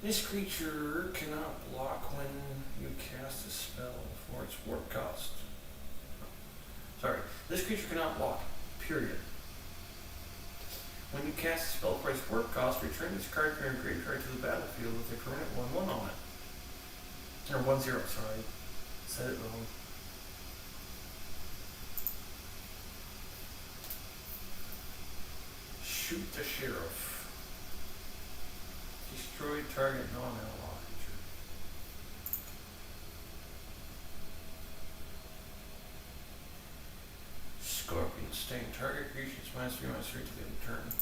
This creature cannot block when you cast a spell for its warp cost. Sorry, this creature cannot block, period. When you cast a spell for its warp cost, return this card from your graveyard to the battlefield with a permanent 1/1 on it. Or 1/0, sorry. Said it wrong. Shoot the Sheriff. Destroy target non-outlaw creature. Scorpion Sting. Target creatures -3/3 to the end of turn.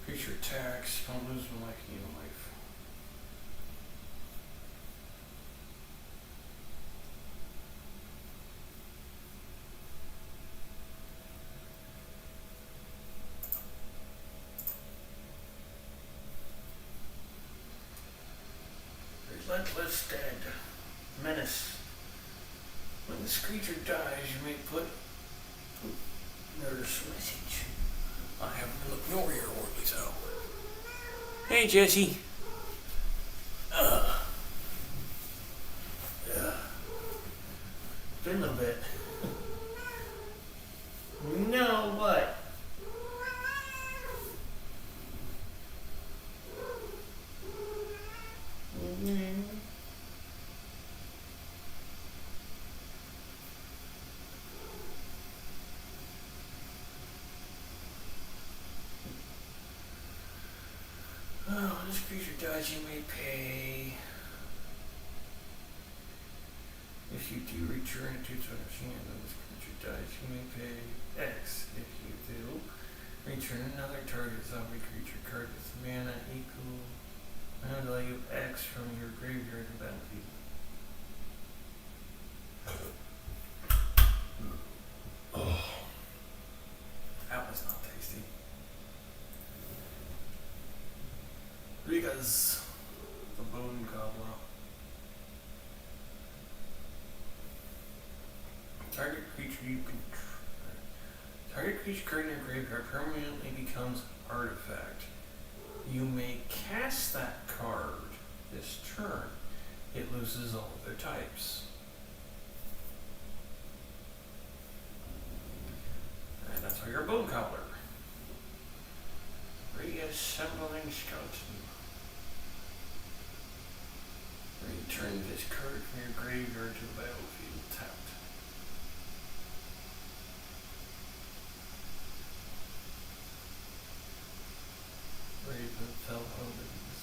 Creature attacks. Don't lose 1 life, gain 1 life. Relentless Dead. Menace. When this creature dies, you may put. There's a message. I haven't been looking over here, Wardley, so. Hey, Jesse. Been a little bit. No, what? Oh, when this creature dies, you may pay. If you do return it to its owner's hand, when this creature dies, you may pay X. If you do, return another target zombie creature card with mana equal mana value X from your graveyard to battlefield. Oh, that was not tasty. Riga's the Bone Gobbler. Target creature card in your graveyard permanently becomes artifact. You may cast that card this turn. It loses all other types. And that's how your Bone Cobbler. Reassembling Skeleton. Return this card from your graveyard to the battlefield tapped. Raven Fell Omens.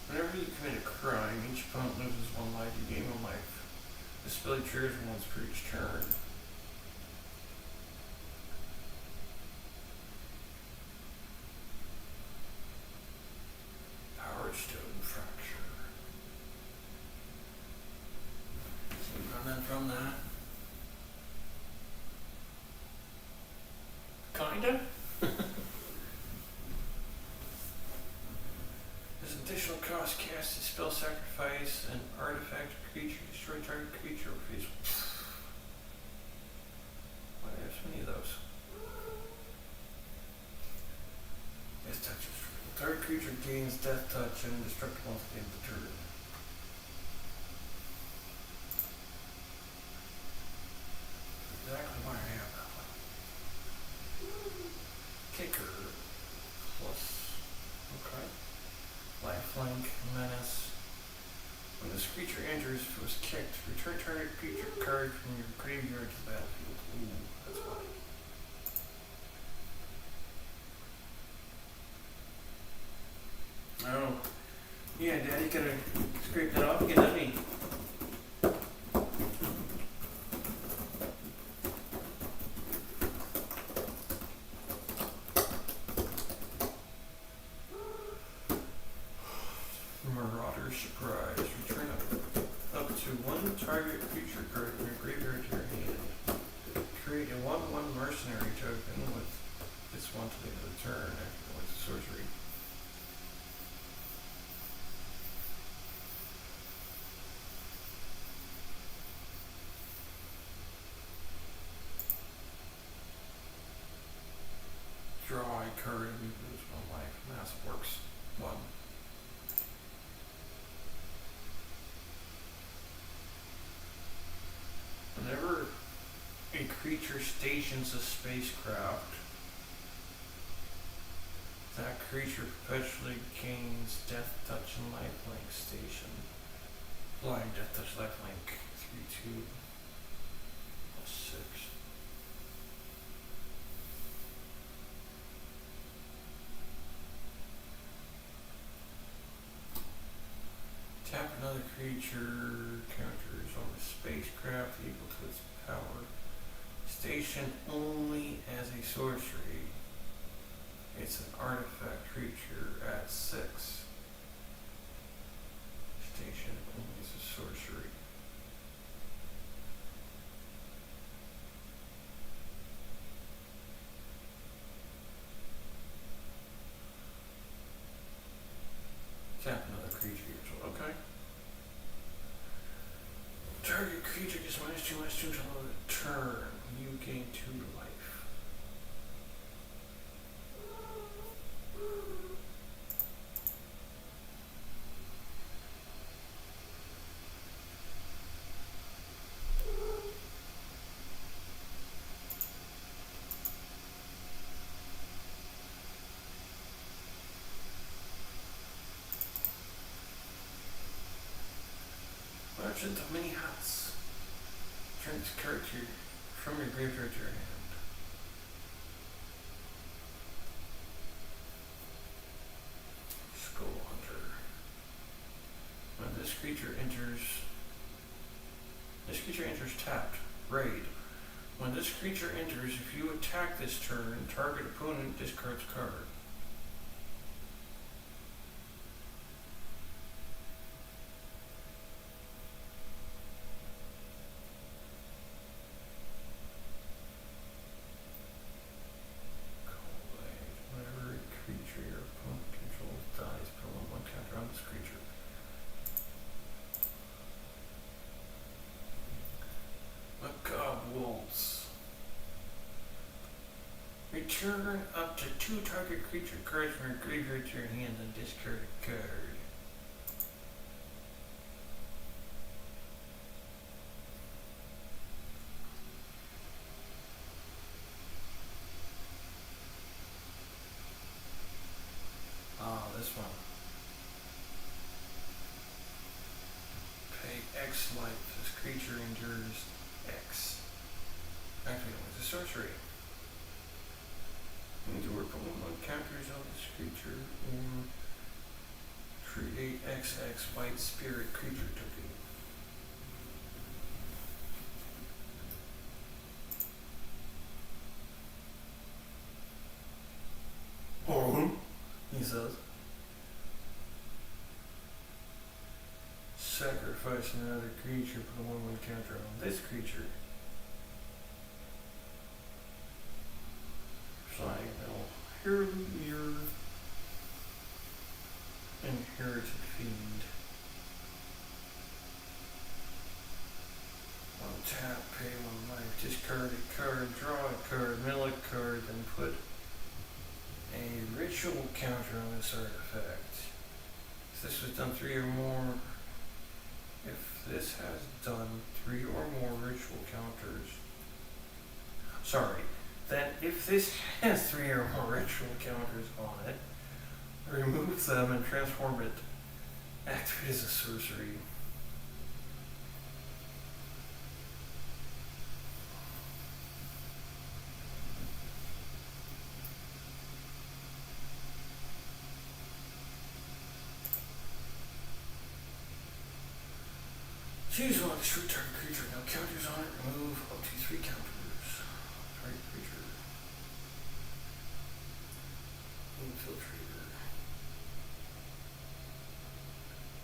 Whenever you commit a crime, each opponent loses 1 life, you gain 1 life. This ability triggers once per each turn. Power Stone Fracture. So running from that. Kinda? As additional cost, cast a spell, sacrifice an artifact or creature, destroy target creature or face. Why do I have so many of those? Death touches. Target creature gains death touch and indestructible until the end of the turn. Exactly why I have that one. Kicker plus. Okay. Lifelink, menace. When this creature enters, if it was kicked, return target creature card from your graveyard to the battlefield. Ooh, that's funny. Oh. Yeah, Daddy gotta scrape that off again, doesn't he? Marauder Surprise. Return up to 1 target creature card from your graveyard to your hand. Create a 1/1 mercenary token with this one to the end of the turn after with sorcery. Draw a card and you lose 1 life. Mass works 1. Whenever a creature stations a spacecraft, that creature perpetually gains death touch and lifelink station. Flying death touch lifelink 3/2 plus 6. Tap another creature, counters on the spacecraft equal to its power. Station only as a sorcery. It's an artifact creature at 6. Station only as a sorcery. Tap another creature. Okay. Target creature gets -2/-2 until the turn. You gain 2 life. Merchant of Many Hats. Turn this card from your graveyard to your hand. Skull Hunter. When this creature enters tapped. Raid. When this creature enters, if you attack this turn, target opponent discards card. Whenever a creature your opponent controls dies, put a 1/1 counter on this creature. Macabre Wolves. Return up to 2 target creature cards from your graveyard to your hand and discard a card. This one. Pay X life. This creature endures X. Actually, it's a sorcery. You need to work on counters on this creature or create XX white spirit creature token. Oh, he says. Sacrifice another creature, put a 1/1 counter on this creature. Flying now. Your inherited fiend. One tap, pay 1 life, discard a card, draw a card, mill a card, then put a ritual counter on this artifact. If this was done 3 or more, if this has done 3 or more ritual counters, then if this has 3 or more ritual counters on it, remove them and transform it. Activate as a sorcery. Choose one, destroy target creature, no counters on it, remove up to 3 counters. Target creature. Infiltrator.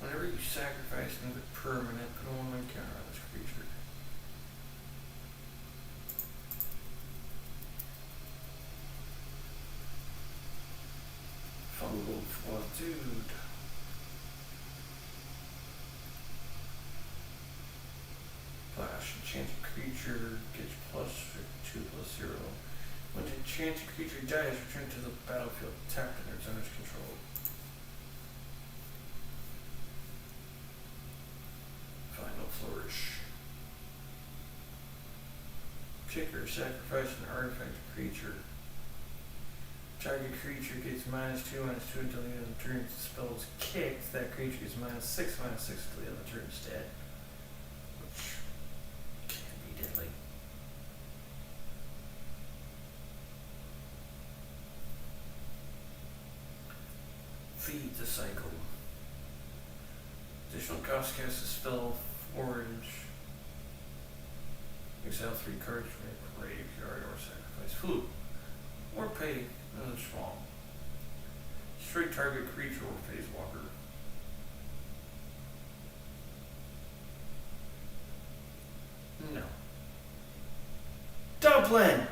Whenever you sacrifice another permanent, put a 1/1 counter on this creature. Fungal Flood, dude. Flash, enchanted creature gets +2/+0. When an enchanted creature dies, return to the battlefield tapped under its owner's control. Final Flourish. Kicker, sacrifice an artifact creature. Target creature gets -2/-2 until the end of the turn. If the spell is kicked, that creature gets -6/-6 until the end of the turn instead. Which can be deadly. Feed the cycle. Additional cost, cast a spell, Forge. Exile 3 cards from your graveyard or sacrifice food. Or pay another small. Destroy target creature or phase walker. No. Dublin!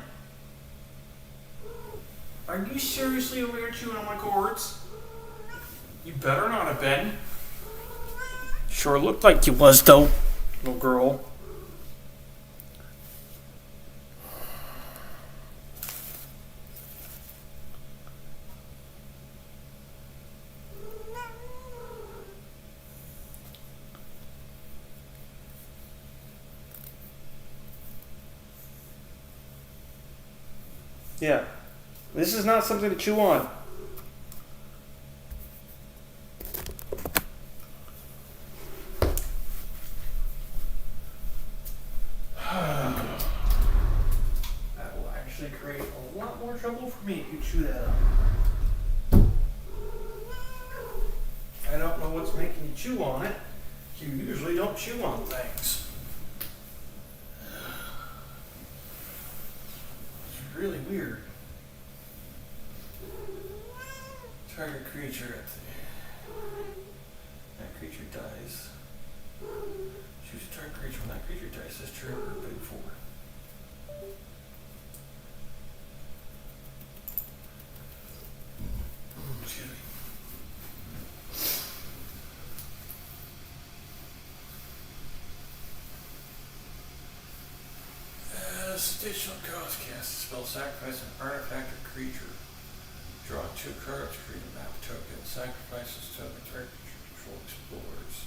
Are you seriously over here chewing on my cords? You better not have been. Sure looked like you was, though, little girl. Yeah. This is not something to chew on. That will actually create a lot more trouble for me if you chew that up. I don't know what's making you chew on it. You usually don't chew on things. It's really weird. Target creature at that creature dies. Choose a target creature. When that creature dies, this turn or big 4. Excuse me. additional cost, cast a spell, sacrifice an artifact or creature. Draw 2 cards, create a map token. Sacrifice this token, target creature control explores.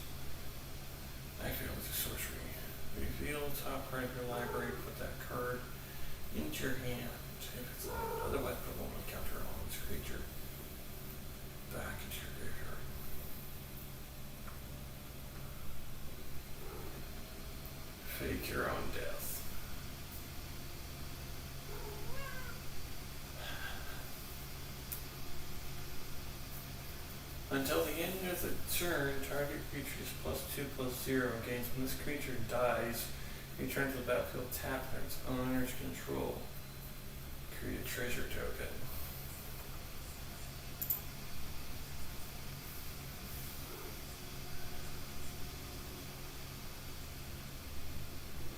Activate with a sorcery. Reveal top right of your library, put that card into your hand. If it's otherwise, put 1 counter on this creature. Back into your graveyard. Fake your own death. Until the end of the turn, target creature is +2/+0 gains when this creature dies. Return to the battlefield tapped under its owner's control. Create a treasure token.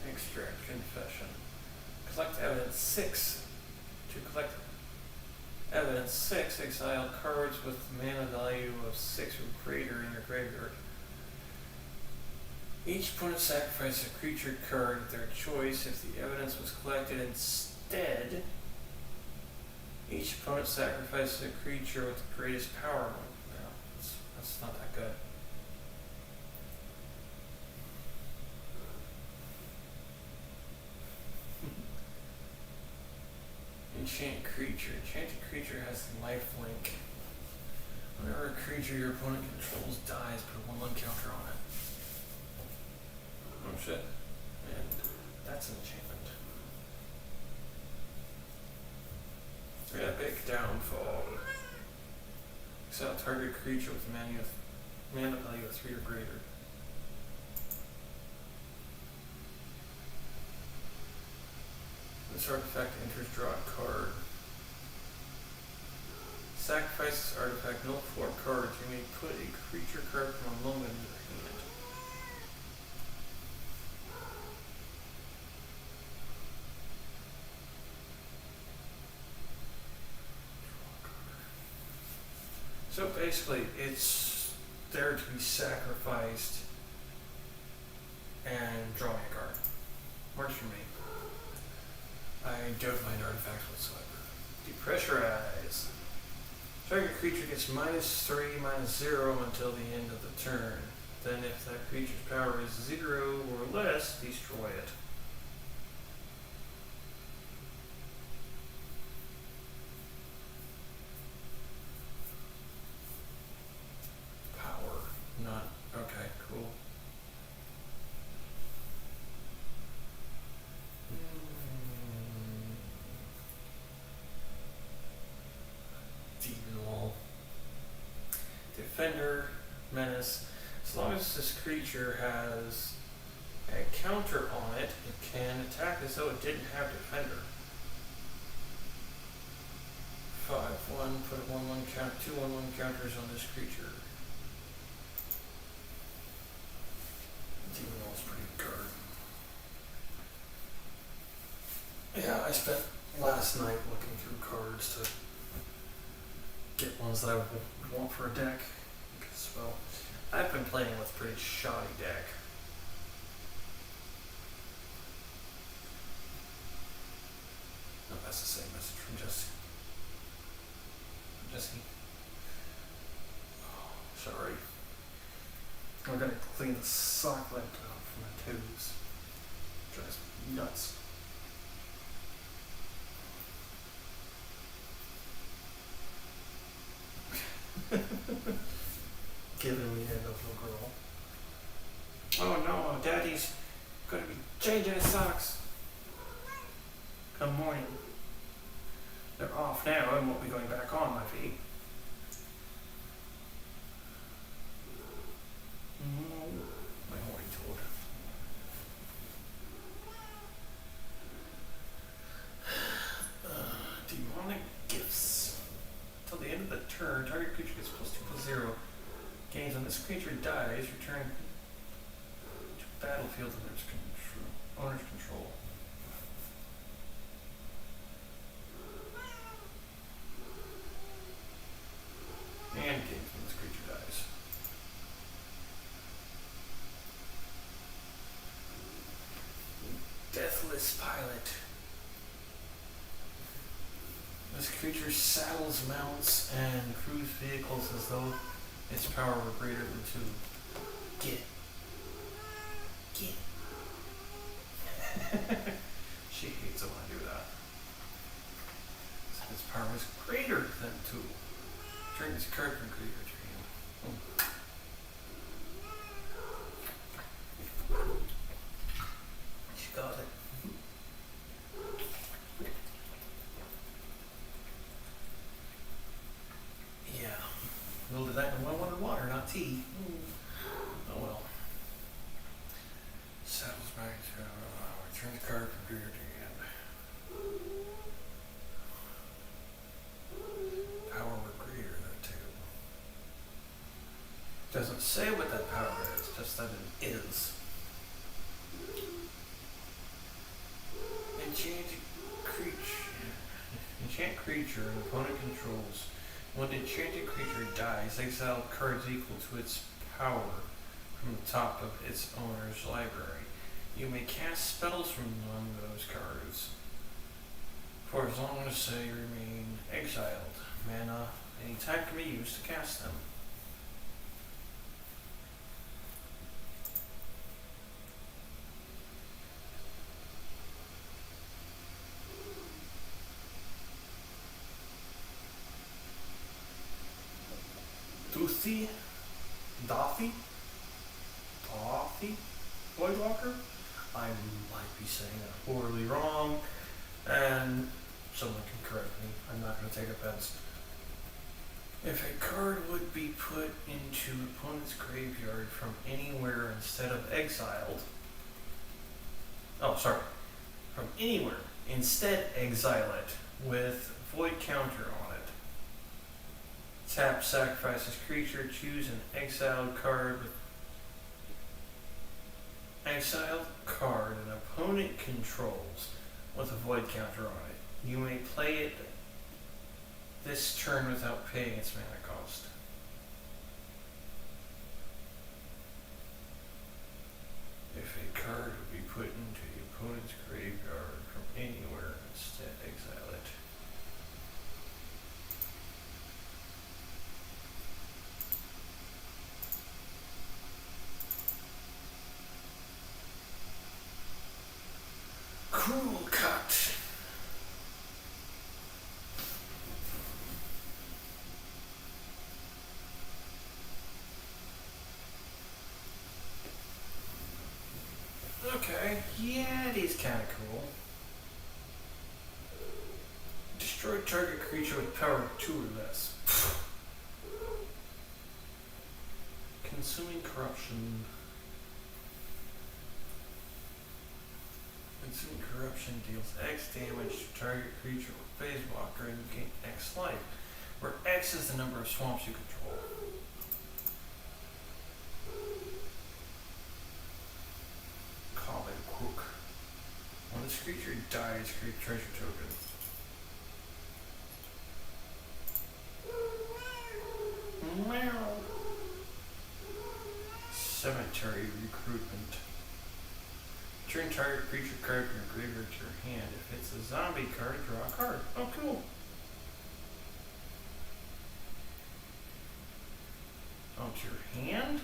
Extract confession. Collect evidence 6. To collect evidence 6, exile cards with mana value of 6 or greater in your graveyard. Each opponent sacrifices a creature card of their choice if the evidence was collected instead. Each opponent sacrifices a creature with the greatest power. No, that's not that good. Enchant creature. Enchanted creature has lifelink. Whenever a creature your opponent controls dies, put a 1/1 counter on it. Oh shit. And that's an enchantment. Epic downfall. Exile target creature with mana value of 3 or greater. This artifact enters draw a card. Sacrifice this artifact, null 4 cards. You may put a creature card from a moment in your hand. So basically, it's there to be sacrificed and drawing a card. Works for me. I don't find artifacts whatsoever. Depressurize. Target creature gets -3, -0 until the end of the turn. Then if that creature's power is 0 or less, destroy it. Power. Not. Okay, cool. Demon Wall. Defender, Menace. As long as this creature has a counter on it, it can attack as though it didn't have Defender. 5/1, put a 1/1 count, 2 1/1 counters on this creature. Demon Wall's pretty good card. Yeah, I spent last night looking through cards to get ones that I would want for a deck. Because, well, I've been playing with a pretty shoddy deck. No, that's the same message from Jesse. Oh, sorry. I'm gonna clean the sock lint off from my toes. Drives me nuts. Giving me a little girl. Oh no, Daddy's gonna be changing his socks. Come morning. They're off now and won't be going back on my feet. My horny toad. Demonic gifts. Till the end of the turn, target creature gets +2/+0. Gains when this creature dies, return to battlefield under its owner's control. And gains when this creature dies. Deathless Pilot. This creature saddles, mounts, and crews vehicles as though its power were greater than 2. Get it. Get it. She hates it when I do that. So its power is greater than 2. Turn this card from creature to your hand. She got it. Yeah. Little did I know I wanted water, not tea. Oh well. Settles back to return the card from creature to your hand. Power were greater than 2. Doesn't say what that power is, just that it is. Enchant creature an opponent controls. When the enchanted creature dies, exile cards equal to its power from the top of its owner's library. You may cast spells from among those cards for as long as they remain exiled. Mana any type can be used to cast them. Dothi, Voidwalker. I might be saying that horribly wrong, and someone can correct me. I'm not going to take offense. If a card would be put into opponent's graveyard from anywhere instead of exiled, from anywhere, instead exile it with void counter on it. Tap, sacrifice this creature, choose an exiled card an opponent controls with a void counter on it. You may play it this turn without paying its mana cost. If a card would be put into the opponent's graveyard from anywhere, instead exile it. Cruel cut. Okay, yeah, it is kind of cool. Destroy target creature with power 2 or less. Consuming corruption. Consuming corruption deals X damage to target creature with phase walker and you gain X life, where X is the number of swamps you control. Common Cook. When this creature dies, create treasure token. Meow. Cemetery recruitment. Turn target creature card from your graveyard to your hand. If it's a zombie card, draw a card. Oh, cool. Onto your hand?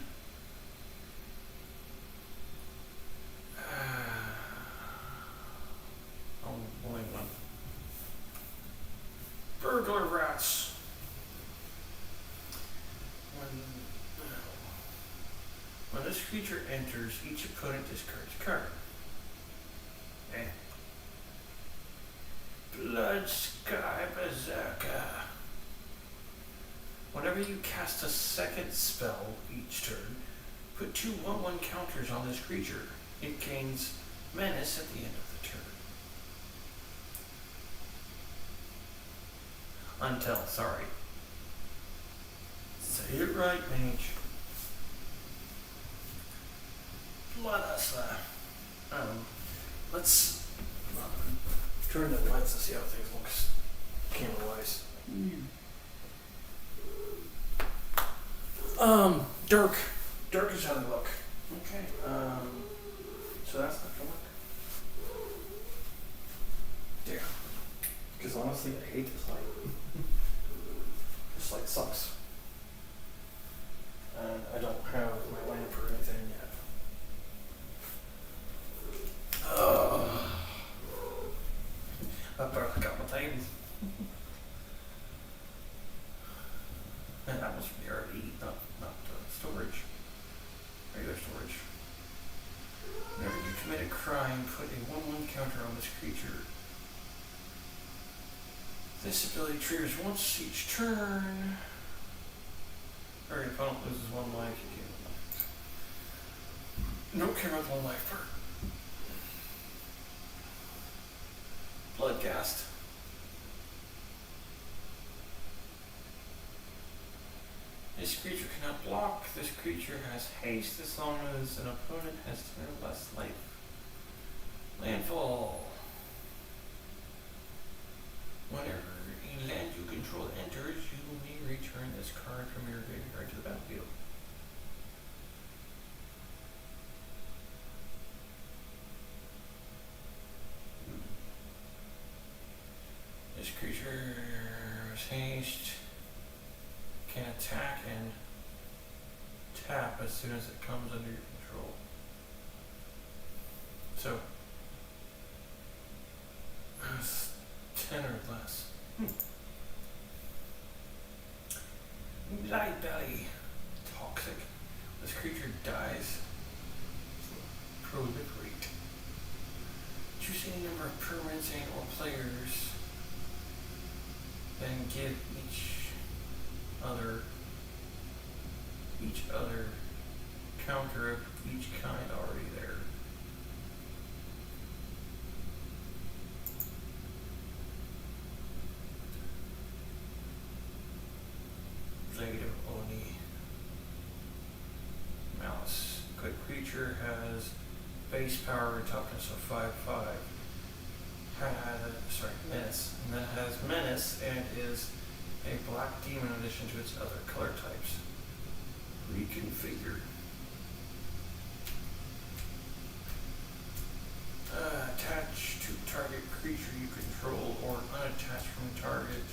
Only one. Burglar rats. When this creature enters, each opponent discards a card. Blood Sky Berserker. Whenever you cast a second spell each turn, put 2 1/1 counters on this creature. It gains menace at the end of the turn. Until, sorry. Say it right, mage. Blood Hustler. Let's turn the lights and see how things look camera-wise. Dark is how they look. Okay. So that's not gonna look. Yeah. Because honestly, I hate this light. sucks. And I don't have my lamp or anything yet. I barely got my thing. And that was from the RV, not storage. Regular storage. Whenever you commit a crime, put a 1/1 counter on this creature. This ability triggers once each turn. Or your opponent loses 1 life, you gain 1 life. Don't care about the 1 life part. Bloodghast. This creature cannot block. This creature has haste as long as an opponent has 10 or less life. Landfall. Whenever a land you control enters, you may return this card from your graveyard to the battlefield. This creature has haste, can attack and tap as soon as it comes under your control. So, it's 10 or less. Light Belly. Toxic. This creature dies. Proliferate. Choose any number of permanents and or players. Then give each other counter of each kind already there. Blade of Oni. Malice. Quick creature has base power and toughness of 5/5. Menace. And then has menace and is a black demon in addition to its other color types. Reconfigure. Attach to target creature you control or unattach from target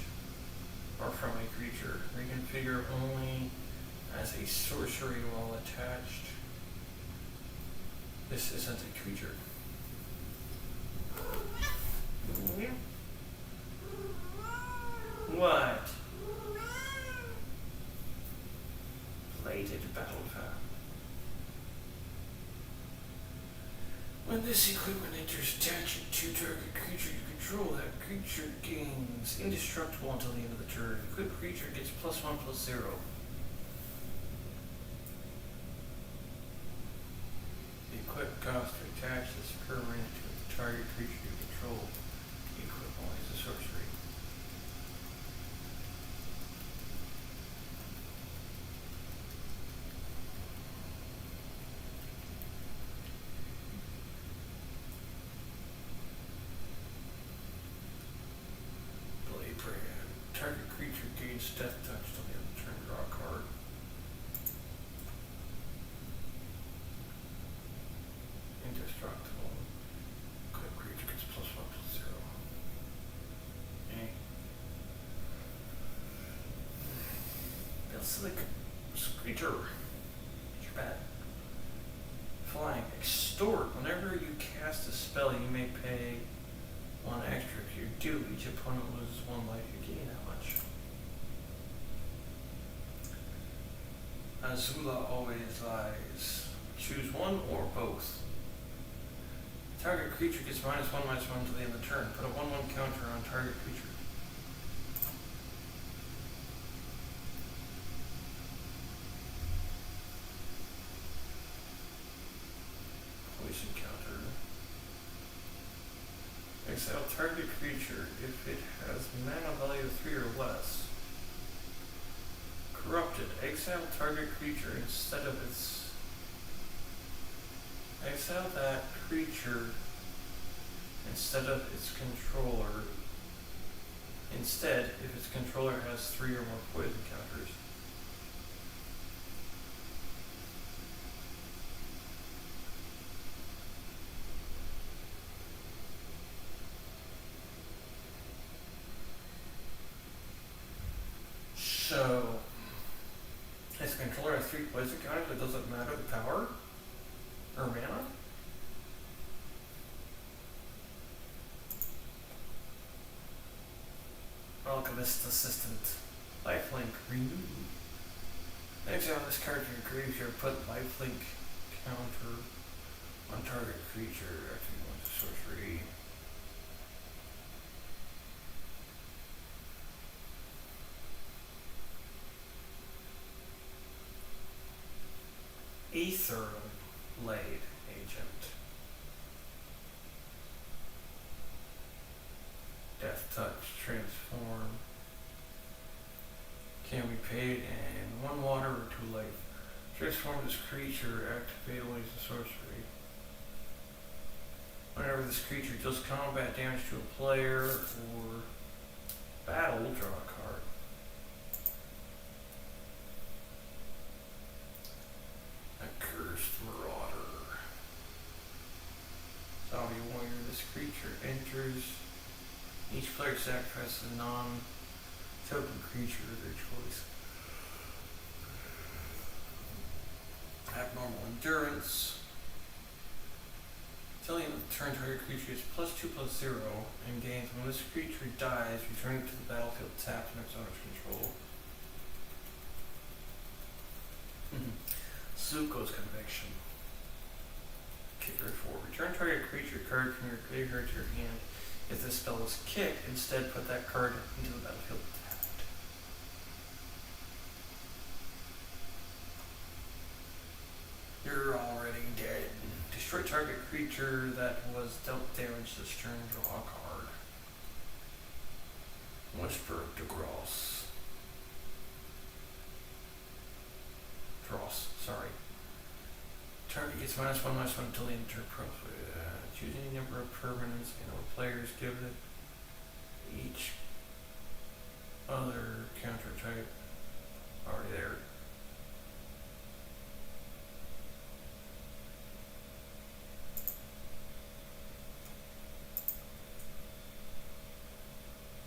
or from a creature. Reconfigure only as a sorcery while attached. This isn't a creature. What? Bladed battle path. When this equipment enters, attach it to target creature you control. That creature gains indestructible until the end of the turn. Equipped creature gets +1/+0. The equipped cost to attach this permanent to the target creature you control. Equip only as a sorcery. Blade brand. Target creature gains death touch till the end of the turn. Draw a card. Indestructible. Equipped creature gets +1/+0. Okay. Basilic Screecher. It's bad. Flying. Extort. Whenever you cast a spell, you may pay 1 extra. If you do, each opponent loses 1 life. You gain that much. Azula always lies. Choose one or both. Target creature gets -1/-1 until the end of the turn. Put a 1/1 counter on target creature. Poison counter. Exile target creature if it has mana value of 3 or less. Corrupted. Exile target creature instead of its. Exile that creature instead of its controller. Instead, if its controller has 3 or more poison counters. So, its controller has 3 poison counters, it doesn't matter the power or mana. Alchemist Assistant. Lifelink Renew. Next on this card from your graveyard, put lifelink counter on target creature. Activate one sorcery. Aether Blade Agent. Death Touch, Transform. Can be paid in 1 water or 2 life. Transform this creature, activate only as a sorcery. Whenever this creature does combat damage to a player or battle, draw a card. Accursed Marauder. Zombie Warrior, this creature enters. Each player sacrifices a non-token creature of their choice. Abnormal Endurance. Till the end of the turn, target creature is +2/+0 and gains when this creature dies, returning to the battlefield tapped in its owner's control. Zuko's Conviction. Kicker 4. Return target creature card from your graveyard to your hand. If this spell is kicked, instead put that card into the battlefield tapped. You're already dead. Destroy target creature that was dealt damage this turn, draw a card. Whisper of DeGrosse. Sorry. Target gets -1/-1 until the end of turn. Choose any number of permanents and or players. Give it each other counter type. Already there.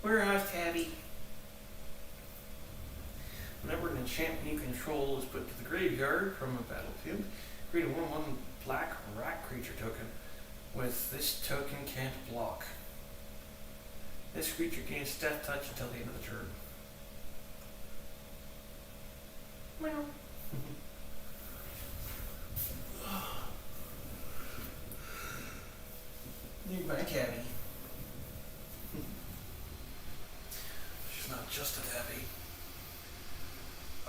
Warehouse Tabby. Whenever an enchantment you control is put to the graveyard from a battlefield, create a 1/1 black rat creature token. With this token can't block. This creature gains death touch until the end of the turn. Meow. Need my caddy. She's not just a tabby.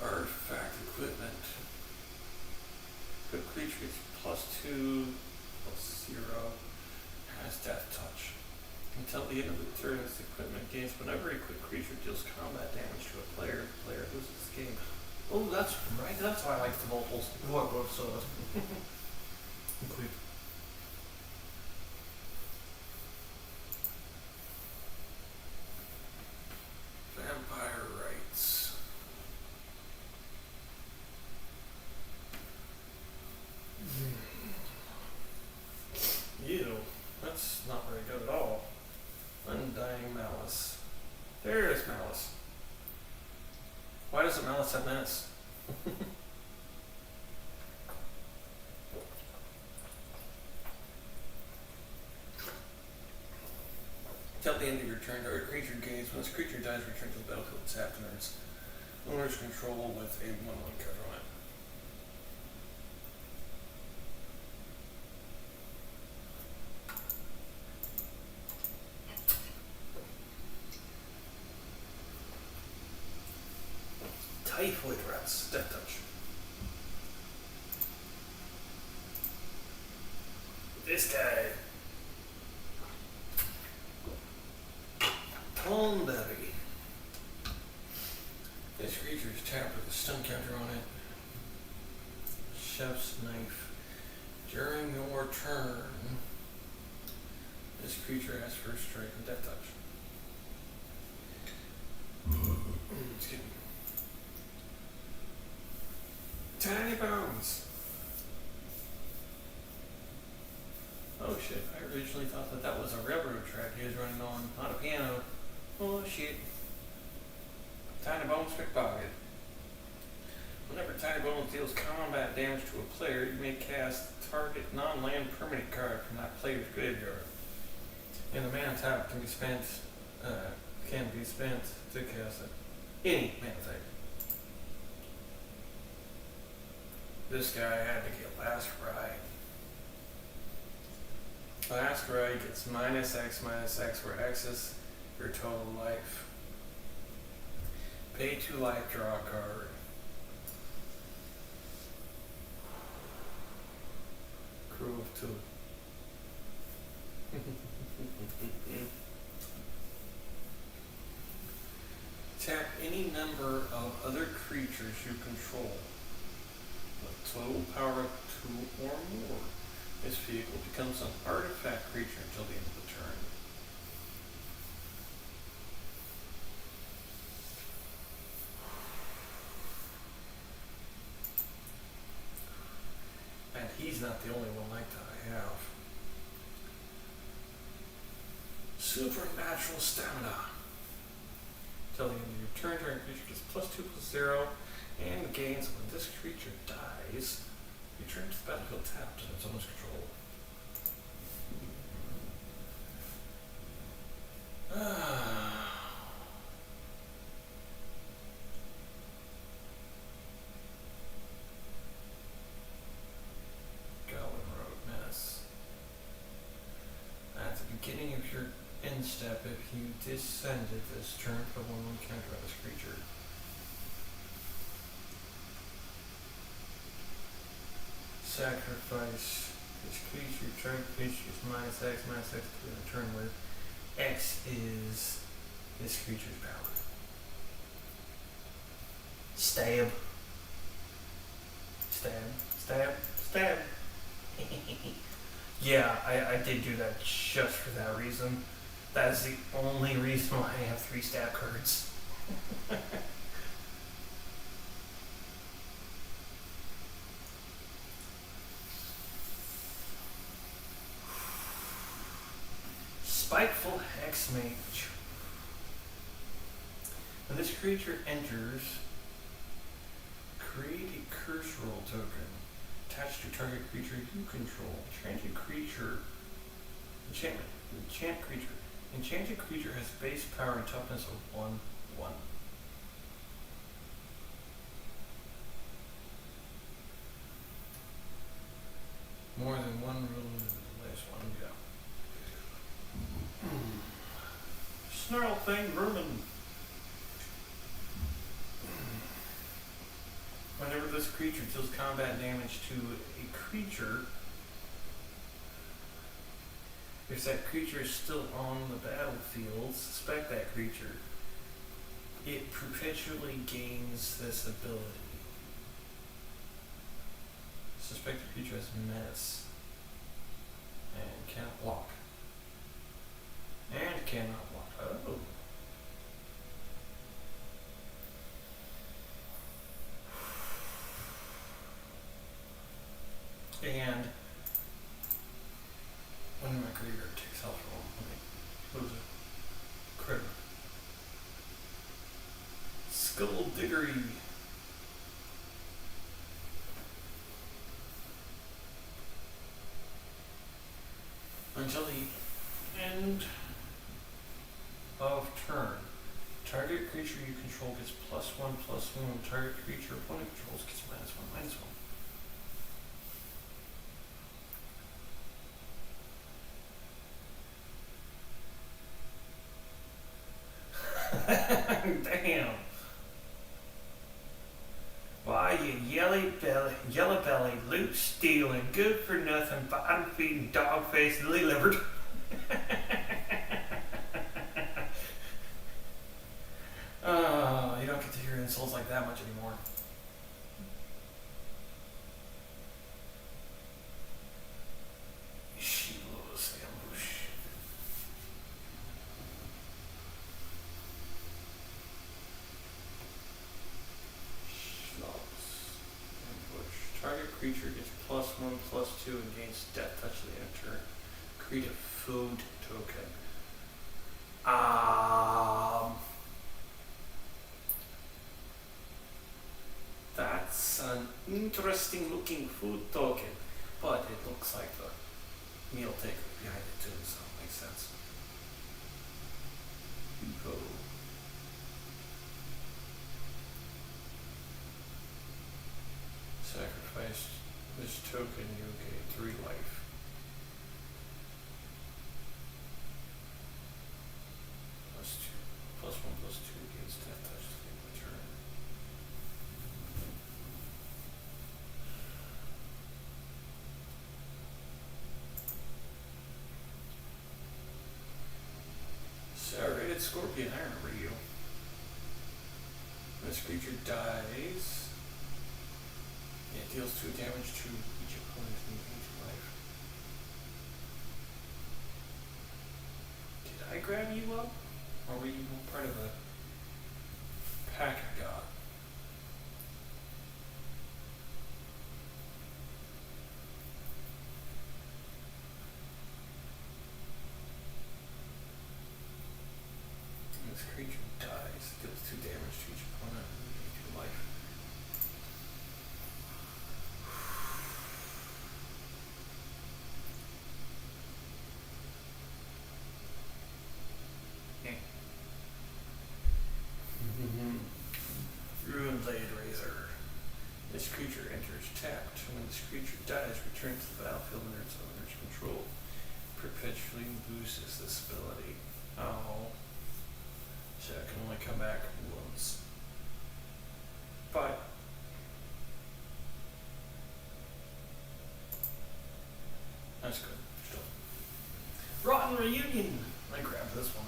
Artifact equipment. Good creature gets +2/+0. Has death touch. Until the end of the turn, this equipment gains whenever a quick creature deals combat damage to a player. The player loses this game. Oh, that's right. That's why I like the multiples. What both so include. Vampire Rights. Ew, that's not very good at all. Undying Malice. There is Malice. Why doesn't Malice have menace? Until the end of your turn, target creature gains. When this creature dies, return to the battlefield tapped and its owner's control with a 1/1 card on it. Typhoid Rats, Death Touch. This guy. Tonberry. This creature is tapped with a stun counter on it. Chef's Knife. During your turn, this creature has first strike and death touch. Excuse me. Tiny Bones. Oh shit, I originally thought that that was a railroad track he was running on, not a piano. Oh shit. Tiny Bones Pickpocket. Whenever Tiny Bones deals combat damage to a player, you may cast target non-land permanent card from that player's graveyard. And the mana tap can be spent to cast any mana type. This guy had to get Last Ride. Last Ride gets -X where X is your total life. Pay 2 life, draw a card. Crew of 2. Tap any number of other creatures you control with total power of 2 or more. This vehicle becomes an artifact creature until the end of the turn. And he's not the only one like that I have. Supernatural Stamina. Till the end of your turn, target creature gets +2/+0 and gains when this creature dies. Return to the battlefield tapped and it's under control. Goblin Road Menace. At the beginning of your end step, if you descended this turn, put 1/1 counter on this creature. Sacrifice this creature, target creature is -X to the turn where X is this creature's power. Stab. Stab. Stab. Stab. Yeah, I did do that just for that reason. That is the only reason why I have 3 stab cards. Spiteful Hexmage. When this creature enters, create a curse roll token attached to target creature you control. Enchanted creature. Enchant creature. Enchanted creature has base power and toughness of 1/1. More than one rule in the last one, yeah. Snarl Thing Vermin. Whenever this creature deals combat damage to a creature, if that creature is still on the battlefield, suspect that creature. It perpetually gains this ability. Suspect the creature has menace and cannot block. And cannot block. Oh. And when my graveyard takes health roll, let me lose a crit. Skullduggery. Until the end of turn, target creature you control gets +1/+1. Target creature opponent controls gets -1/-1. Damn. Why, you yellow belly, loot stealing, good for nothing, bottom feeding, dog faced, lily livered. You don't get to hear insults like that much anymore. Shiloh's ambush. Target creature gets +1/+2 and gains death touch the end of turn. Create a food token. interesting looking food token. But it looks like the meal taker behind it too, so it makes sense. Go. Sacrifice this token, you gain 3 life. +2. +1/+2 against death touch to the end of the turn. Serrated Scorpion, I remember you. This creature dies. It deals 2 damage to each opponent in each life. Did I grab you up? Or were you part of the pack I got? This creature dies, deals 2 damage to each opponent in each life. Ruined Blade Razor. This creature enters tapped. When this creature dies, returns to the battlefield under its owner's control. Perpetually boosts this ability. Oh. So it can only come back once. But that's good. Still. Rotten Reunion! I grabbed this one.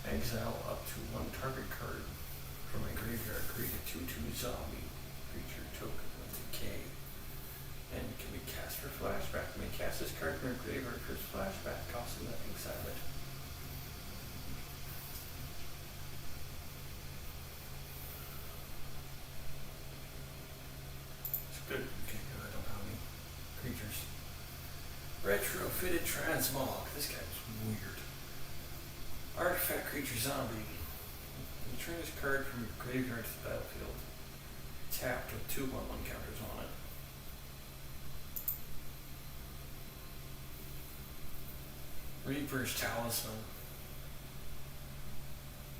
Exile up to 1 target card from my graveyard. Create a 2/2 zombie creature token with decay. And it can be cast for flashback. You may cast this card from your graveyard for its flashback, costing nothing silent. It's good because I don't have any creatures. Retrofitted Transmog. This guy was weird. Artifact creature zombie. Return this card from your graveyard to the battlefield. Tapped with 2/1/1 counters on it. Reaper's Talisman.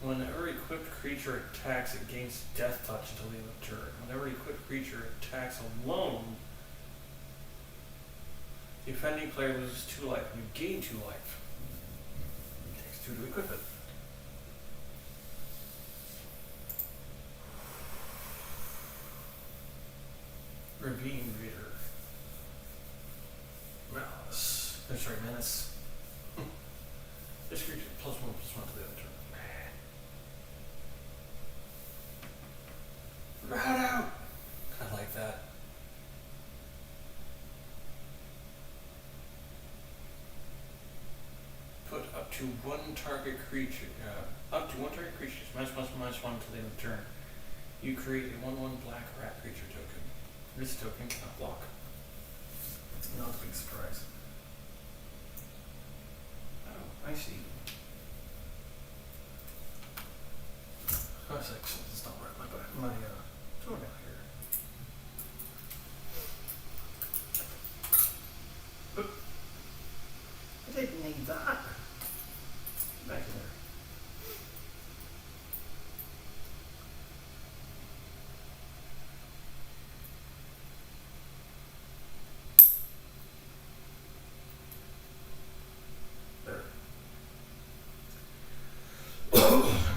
Whenever equipped creature attacks, it gains death touch until the end of the turn. Whenever equipped creature attacks alone, the offending player loses 2 life and you gain 2 life. It takes 2 to equip it. Ravine Raider. Malice. Oh, sorry, Menace. This creature +1/+1 to the other turn. Rat out! I like that. Put up to 1 target creature, up to 1 target creature, -1/-1 until the end of the turn. You create a 1/1 black rat creature token. This token cannot block. Not a big surprise. Oh, I see. That's excellent. It's not right. My tool down here. Oop. I didn't need that. Back in there. There. I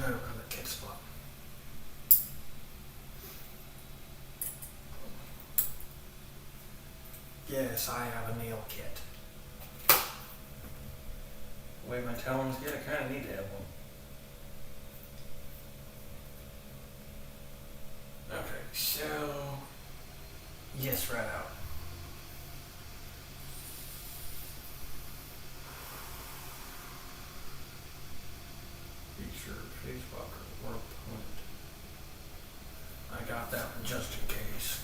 don't have that kick spot. Yes, I have a nail kit. The way my talons get, I kind of need to have one. Okay, so yes, right out. Feature, face walker, or opponent. I got that one just in case.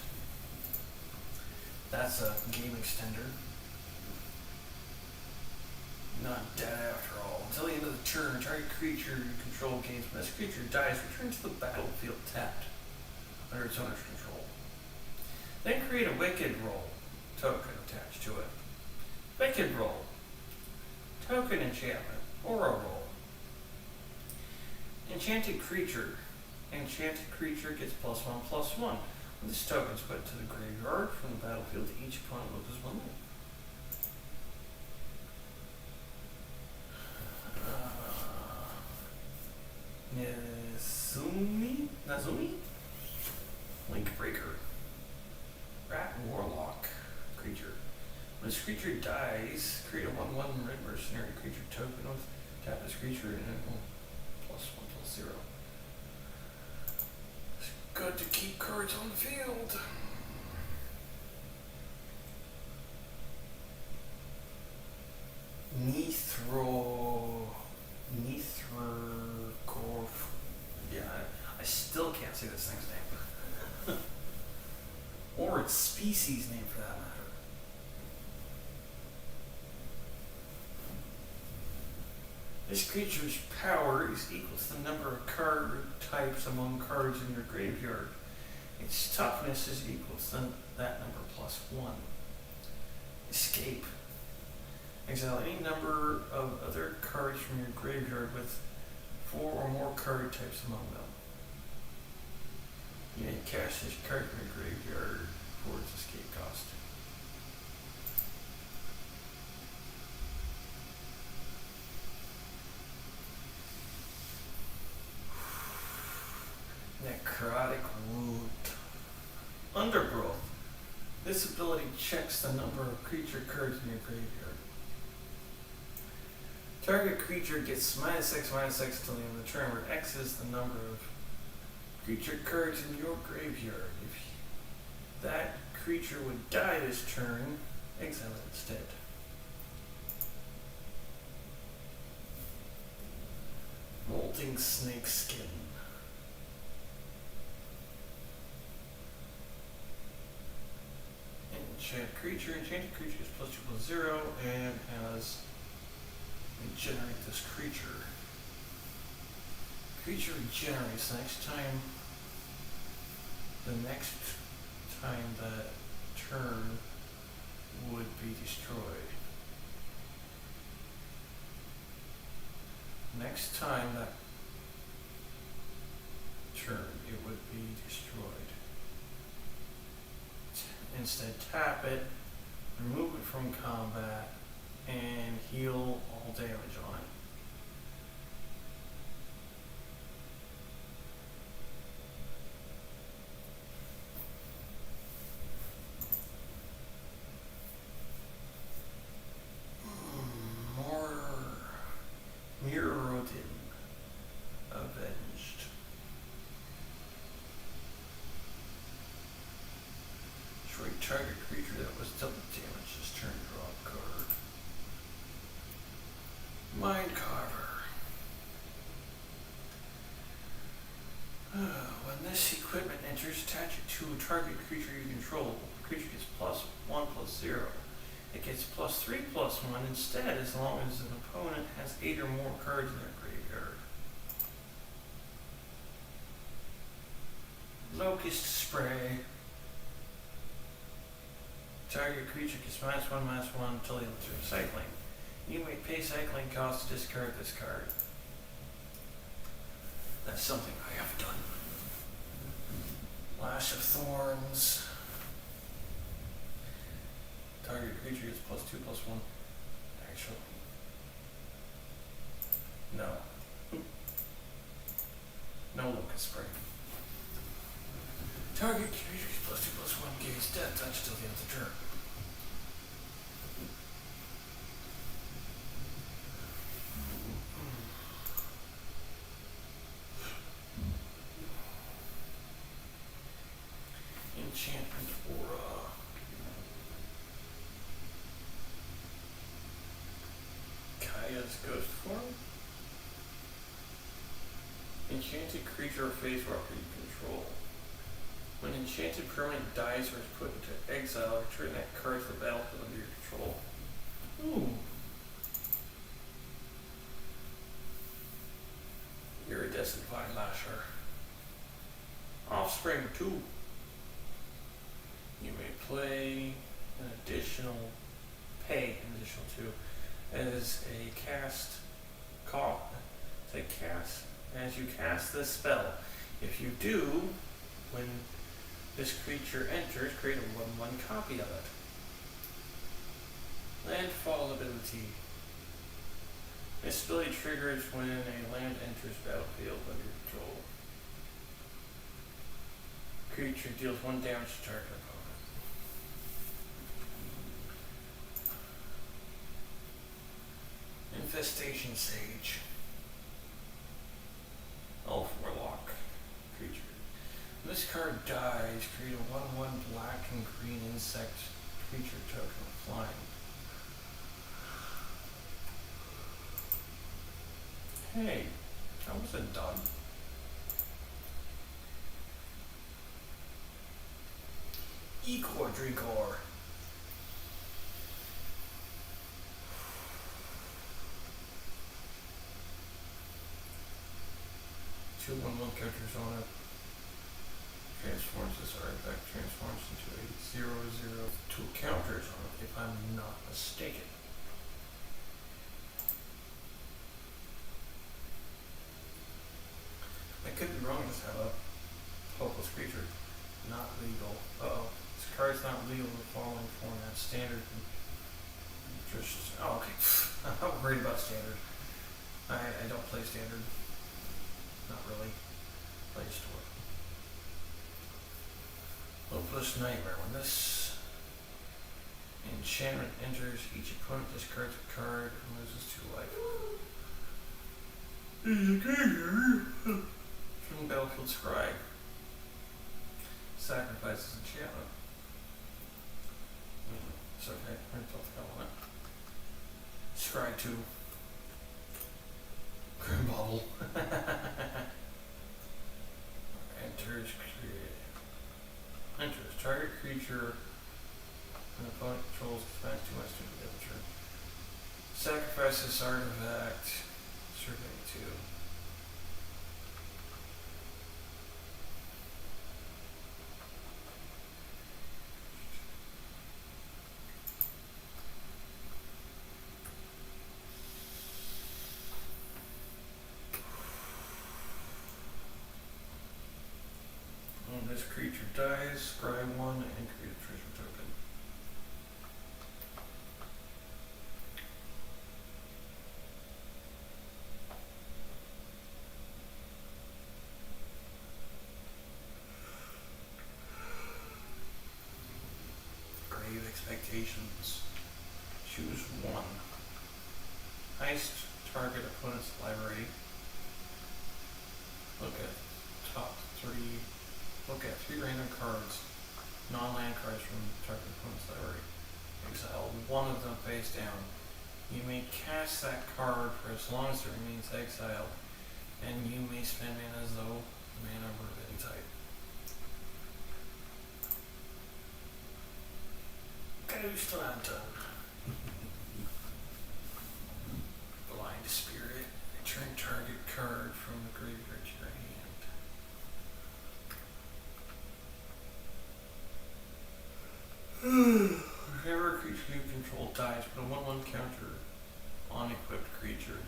That's a game extender. Not dead after all. until the end of the turn, target creature you control gains. When this creature dies, return to the battlefield tapped under its owner's control. Then create a Wicked Roll token attached to it. Wicked Roll, token enchantment, Aura Roll. Enchanted creature. Enchanted creature gets +1/+1. When this token is put to the graveyard from the battlefield, each opponent loses 1 life. Nazumi? Link Breaker. Rat Warlock creature. When this creature dies, create a 1/1 red mercenary creature token with tap this creature and it will +1/+0. It's good to keep cards on the field. Nithrocorf. Yeah, I still can't say this thing's name. Or its species name for that matter. This creature's power is equal to the number of card types among cards in your graveyard. Its toughness is equal to that number +1. Escape. Exile any number of other cards from your graveyard with 4 or more card types among them. You may cast this card from your graveyard for its escape cost. Necrotic Wound. Undergrowth. This ability checks the number of creature cards in your graveyard. Target creature gets -X/-X until the end of the turn, where X is the number of creature cards in your graveyard. If that creature would die this turn, exile it instead. Molting Snake Skin. Enchanted creature is +2/+0 and has regenerate this creature. Creature regenerates the next time that turn would be destroyed. Next time that turn it would be destroyed. Instead tap it, remove it from combat, and heal all damage on it. Mirrodin. Avenged. Destroy target creature that was double damage this turn, draw a card. Mind Carver. When this equipment enters, attach it to a target creature you control. The creature gets +1/+0. It gets +3/+1 instead, as long as an opponent has 8 or more cards in their graveyard. Locust Spray. Target creature gets -1/-1 until the end of turn. Cycling. You may pay cycling costs to discard this card. That's something I have done. Lash of Thorns. Target creature gets +2/+1. Actually. No. No Locust Spray. Target creature gets +2/+1. Gains death touch till the end of the turn. Enchantment Aura. Kaya's Ghost Form. Enchanted creature or phase walker you control. When enchanted permanent dies or is put into exile, return that card to the battlefield under your control. Ooh. Acid Vilasher. Offspring 2. You may pay an additional 2 as you cast this spell. If you do, when this creature enters, create a 1/1 copy of it. Landfall ability. This ability triggers when a land enters battlefield under your control. Creature deals 1 damage to target opponent. Infestation Sage. Elf Warlock creature. When this card dies, create a 1/1 black and green insect creature token of flying. Hey, that wasn't done. Ecor Drinkor. Two 1/1 characters on it. Transforms this artifact, transforms into a 0/0. 2 counters on it, if I'm not mistaken. I could be wrong, just have a hopeless creature. Not legal. Uh-oh. This card's not legal in the following format. Standard. Oh, okay. I'm worried about standard. I don't play standard. Not really. Play store. Hopeless Nightmare. When this enchantment enters, each opponent discards a card and loses 2 life. From Battlefield Scry. Sacrifices enchantment. It's okay. I don't think I want it. Scry 2. Grim Bubble. Enters. Target creature an opponent controls defense 2 months to the other turn. Sacrifice this artifact. Survey 2. When this creature dies, scry 1 and create a treasure token. Grave Expectations. Choose 1. Heist target opponent's library. Look at top 3. Look at 3 random cards, non-land cards from target opponent's library. Exile 1 of them face down. You may cast that card for as long as it remains exiled, and you may spend mana as though mana were of any type. Ghost Lantern. Blind Spirit. Return target card from the graveyard to your hand. Whenever a creature you control dies, put a 1/1 counter on equipped creature.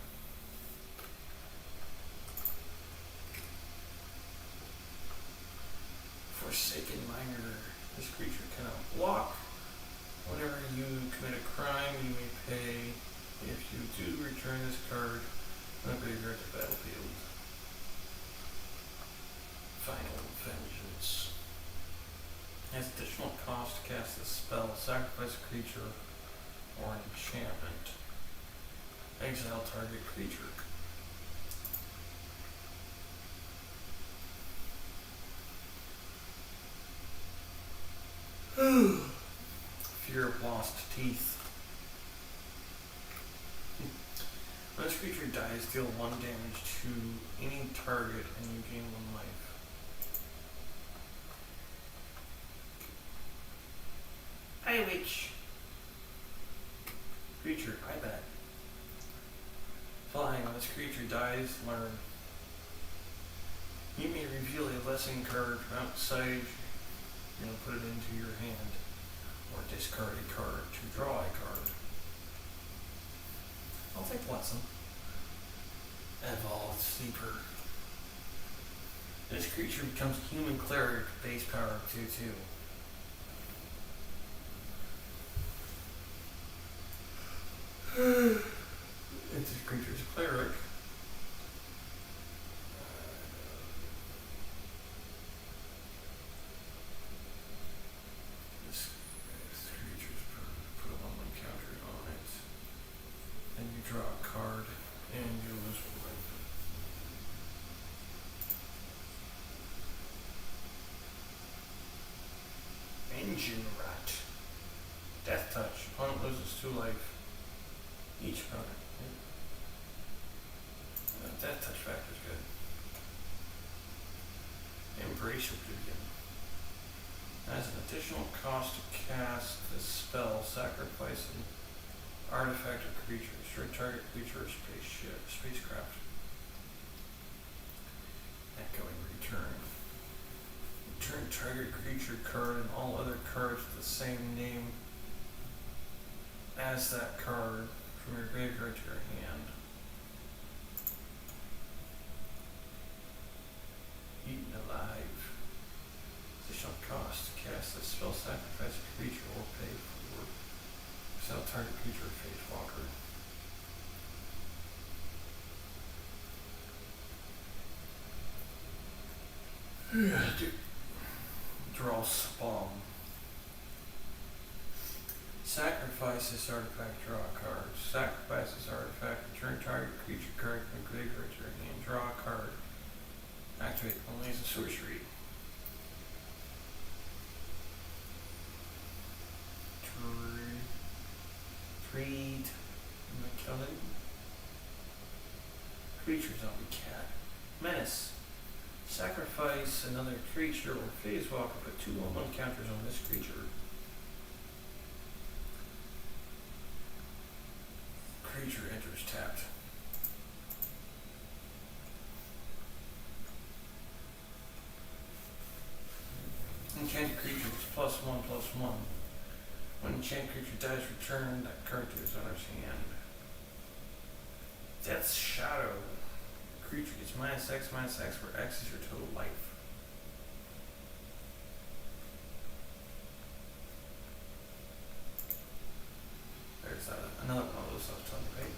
Forsaken Miner. This creature cannot block. Whenever you commit a crime, you may pay. If you do, return this card from the graveyard to battlefield. Final Vengeance. Has additional cost to cast this spell. Sacrifice a creature or an enchantment. Exile target creature. Fear of Lost Teeth. When this creature dies, deal 1 damage to any target and you gain 1 life. Hi, Witch. Creature, I bet. Flying. When this creature dies, learn. You may reveal a blessing card from outside, put it into your hand, or discard a card to draw a card. I'll take blessing. Evolved Sleeper. This creature becomes human cleric, base power 2/2. If this creature is a cleric, this creature's put a 1/1 counter on it. Then you draw a card and you lose 1. Engine Rat. Death Touch. Opponent loses 2 life. Each opponent. Death Touch factor is good. Embrace Oblivion. As an additional cost to cast this spell, sacrifice an artifact or creature. Destroy target creature or spacecraft. Echoing Return. Return target creature card and all other cards with the same name as that card from your graveyard to your hand. Eaten Alive. Additional cost to cast a spell, sacrifice a creature or pay for without target creature or Phase Walker. Draw Spawn. Sacrifice this artifact, draw a card. Sacrifice this artifact, return target creature card from the graveyard to your hand, draw a card. Activate only as a sorcery. Treat McKellen. Creature Zombie Cat. Menace. Sacrifice another creature or Phase Walker, put 2 1/1 counters on this creature. Creature enters tapped. Enchanted creature is +1/+1. When enchanted creature dies, return that card to its owner's hand. Death's Shadow. Creature gets -X/-X, where X is your total life. There's another one of those I was telling you about.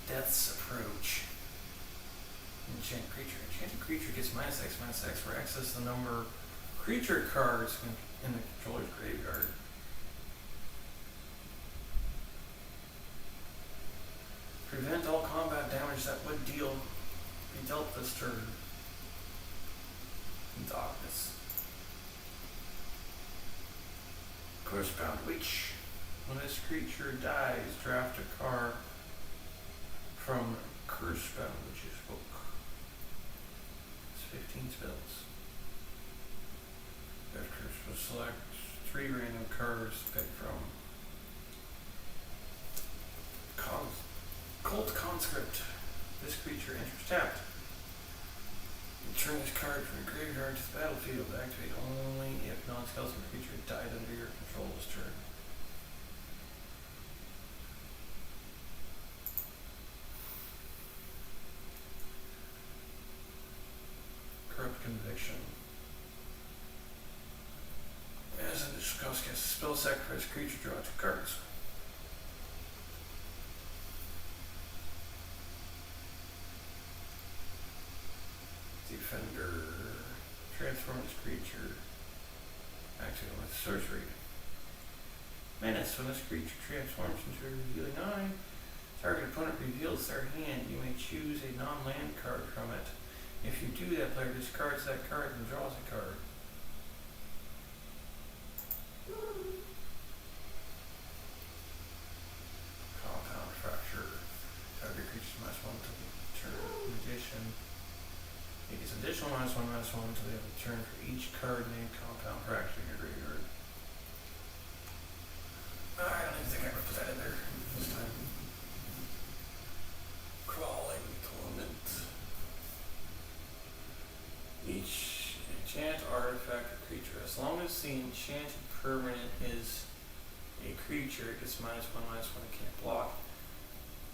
Death's Approach. Enchanted creature. Enchanted creature gets -X/-X, where X is the number of creature cards in the controller's graveyard. Prevent all combat damage that would be dealt this turn. Darkness. Cursebound Witch. When this creature dies, draft a card from Cursebound Witch's book. It's 15 spells. After select 3 random cards picked from Cult Conscript. This creature enters tapped. Return this card from your graveyard to the battlefield. Activate only if non-skeleton creature died under your control this turn. Corrupt Conviction. As in this cost, cast a spell, sacrifice creature, draw 2 cards. Defender. Transform this creature. Activate with sorcery. Menace. When this creature transforms into a revealing eye, target opponent reveals their hand. You may choose a non-land card from it. If you do that, player discards that card and draws a card. Compound Fracture. Target creature's -1 until the turn. In addition, it gets additional -1/-1 until they have a turn for each card named Compound Fracture in your graveyard. I don't even think I ever put that in there this time. Crawling Torment. Enchant artifact or creature. As long as the enchanted permanent is a creature, it gets -1/-1, it can't block.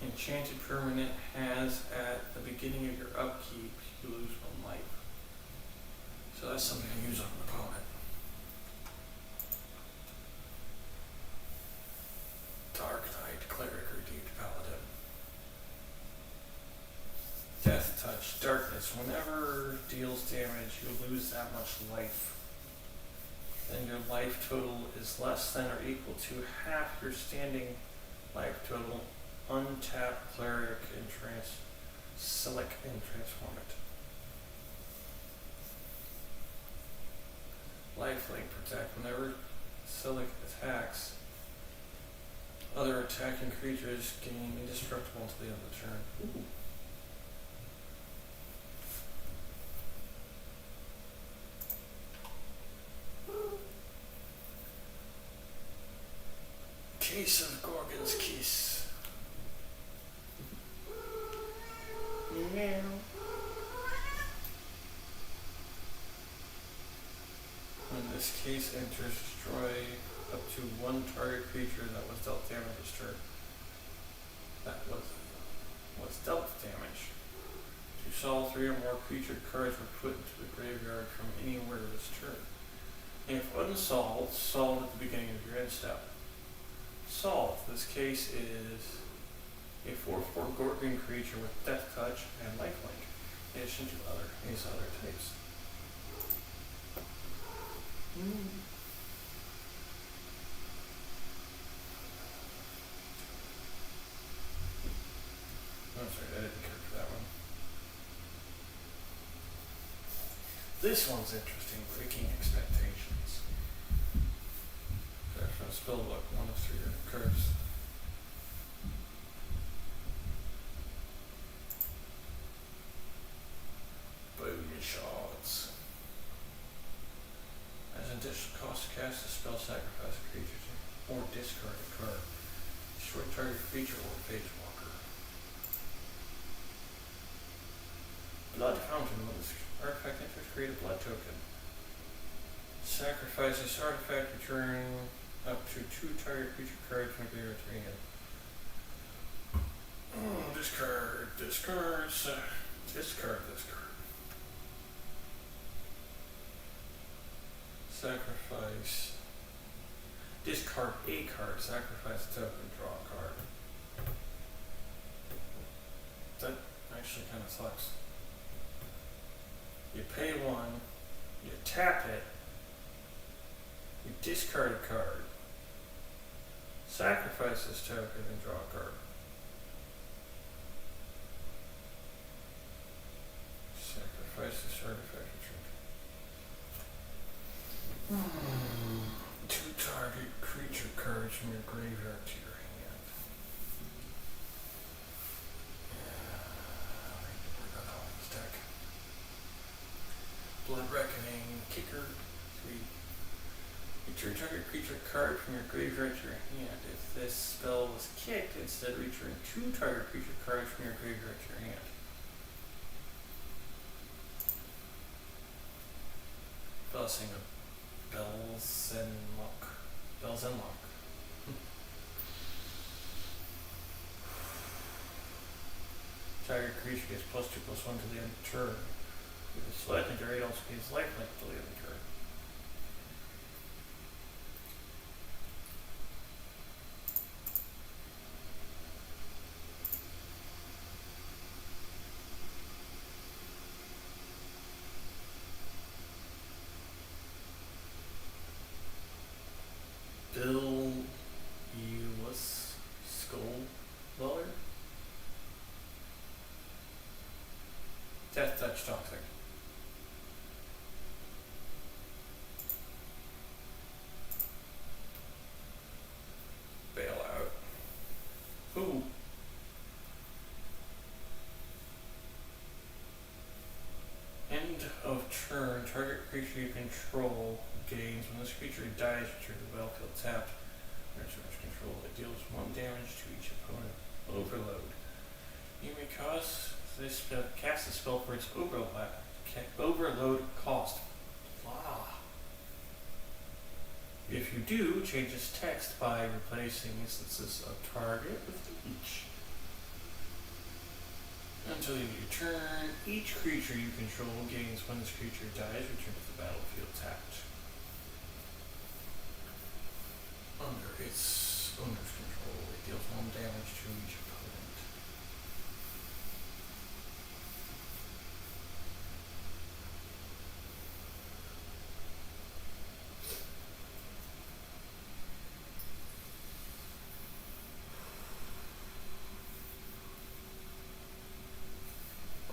Enchanted permanent has at the beginning of your upkeep, you lose 1 life. So that's something to use on an opponent. Dark Knight, Cleric, or Deep Paladin. Death Touch, Darkness. Whenever deals damage, you lose that much life. Then your life total is less than or equal to half your standing life total. Untap Cleric and Silic and transform it. Lifelink Protect. Whenever Silic attacks, other attacking creatures gain indestructible until the end of the turn. Ooh. Case of Gorgon's Kiss. Meow. When this case enters, destroy up to 1 target creature that was dealt damage this turn. That was dealt damage. To solve 3 or more creature cards were put into the graveyard from anywhere this turn. If unsolved, solved at the beginning of your end step. Solved. This case is a 4/4 Gorgon creature with Death Touch and Lifelink, in addition to these other types. Oh, sorry, I didn't care for that one. This one's interesting, Breaking Expectations. Sorry, from a spell book, 1 of 3 curves. Bone Shards. As an additional cost to cast a spell, sacrifice a creature or discard a card. Destroy target creature or phase walker. Blood Fountain. When this artifact enters, create a blood token. Sacrifice this artifact, return up to 2 target creature cards from your graveyard to your hand. Discard this card. Sacrifice. Discard a card. Sacrifice a token. Draw a card. That actually kind of sucks. You pay 1. You tap it. You discard a card. Sacrifice this token and draw a card. Sacrifice this artifact. 2 target creature cards from your graveyard to your hand. I need to work on all this deck. Blood Reckoning, Kicker, 3. Return target creature card from your graveyard to your hand. If this spell was kicked, instead return 2 target creature cards from your graveyard to your hand. Blessing of Bells and Luck. Target creature gets +2/+1 to the end of the turn. With its legendary, it also gains lifelink till the end of the turn. Bill Ewis Skull Dweller. Death Touch Toxic. Bailout. Ooh. End of turn. Target creature you control gains. When this creature dies, return the battlefield tapped. Under too much control. It deals 1 damage to each opponent. Overload. You may cast this spell for its overload cost. blah. If you do, change this text by replacing instances of target with each. Until you turn, each creature you control gains when this creature dies, return to the battlefield tapped. Under its owner's control, it deals 1 damage to each opponent.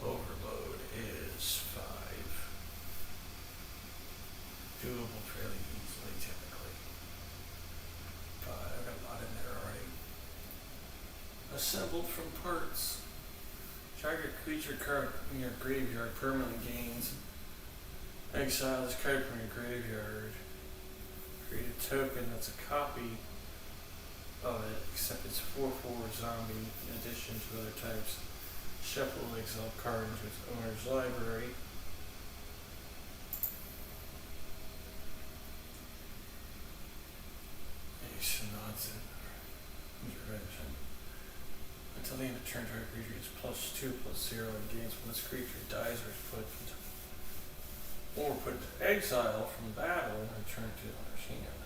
Overload is 5. Doable fairly easily, typically. But I've got a lot in there already. Assembled from parts. Target creature card in your graveyard permanently gains. Exile this card from your graveyard. Create a token that's a copy of it, except it's 4/4 zombie in addition to other types. Shuffle the exile card into its owner's library. Ace and odds and intervention. Until the end of turn, target creature is +2/+0 and gains when this creature dies or is put into exile from battle and return to the owner's hand.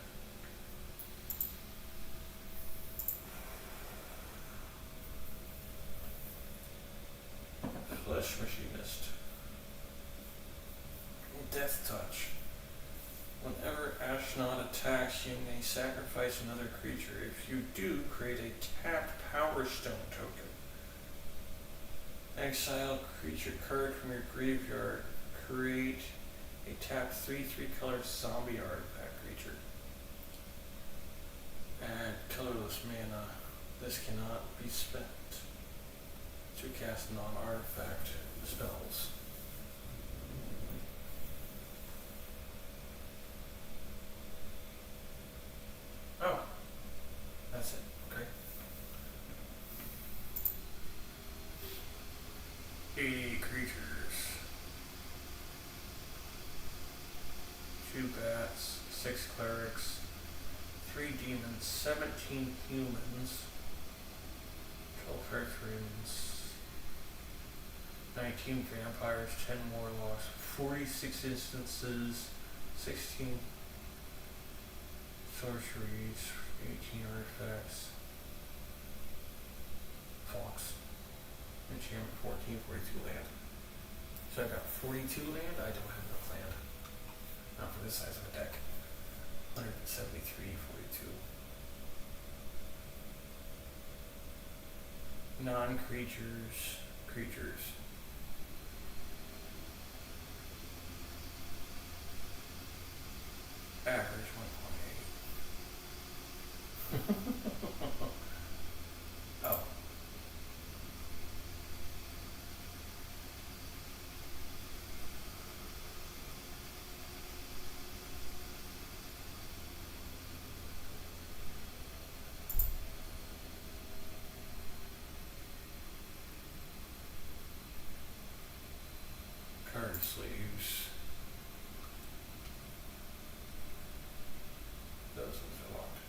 Flesh Machinist. Death Touch. Whenever Ashnod attacks, you may sacrifice another creature. If you do, create a tapped Power Stone token. Exile creature card from your graveyard. Create a tapped 3/3 color zombie artifact creature. Add colorless mana. This cannot be spent to cast non-artifact spells. Oh, that's it. Okay. 80 creatures. 2 bats, 6 clerics, 3 demons, 17 humans, 12 Earthrings, 19 vampires, 10 warlocks, 46 instances, 16 sorceries, 18 artifacts, Fox, enchantment 14, 42 land. So I've got 42 land, I don't have enough land. Not for this size of a deck. 173, 42. Non-creatures, creatures. Average 1.8. Oh. Card sleeves. Those ones are locked.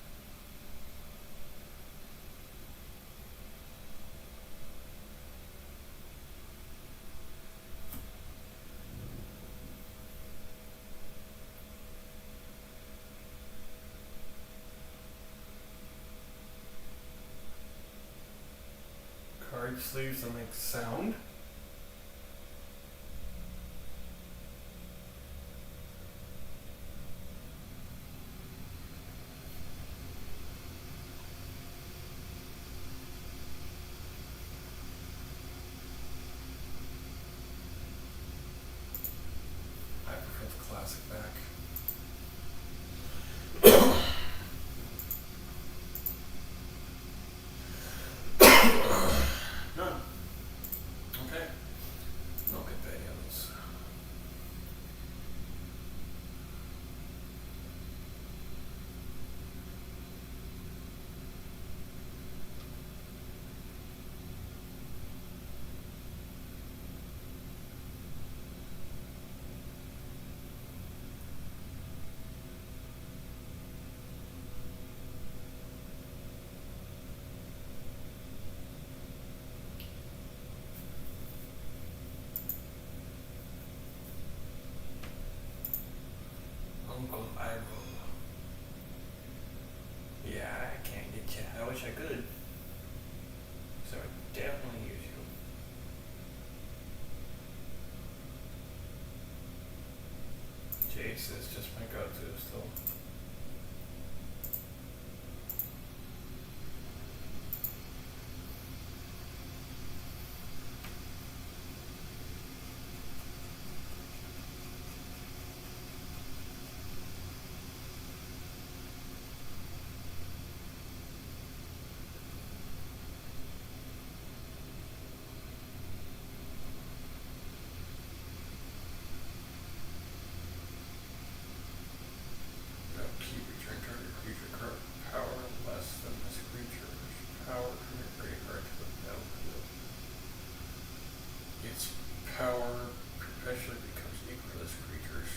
Card sleeves that make sound. I prefer the classic back. None. Okay. No good videos. Ace is just my go-to still. Keep return target creature card power less than this creature's power from your graveyard to the battlefield. Its power perpetually becomes equal to this creature's.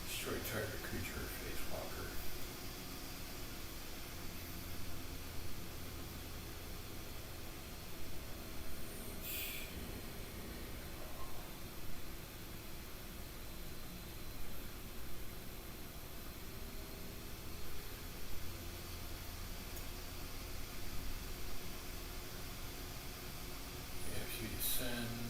Destroy target creature or face walker. If you descend,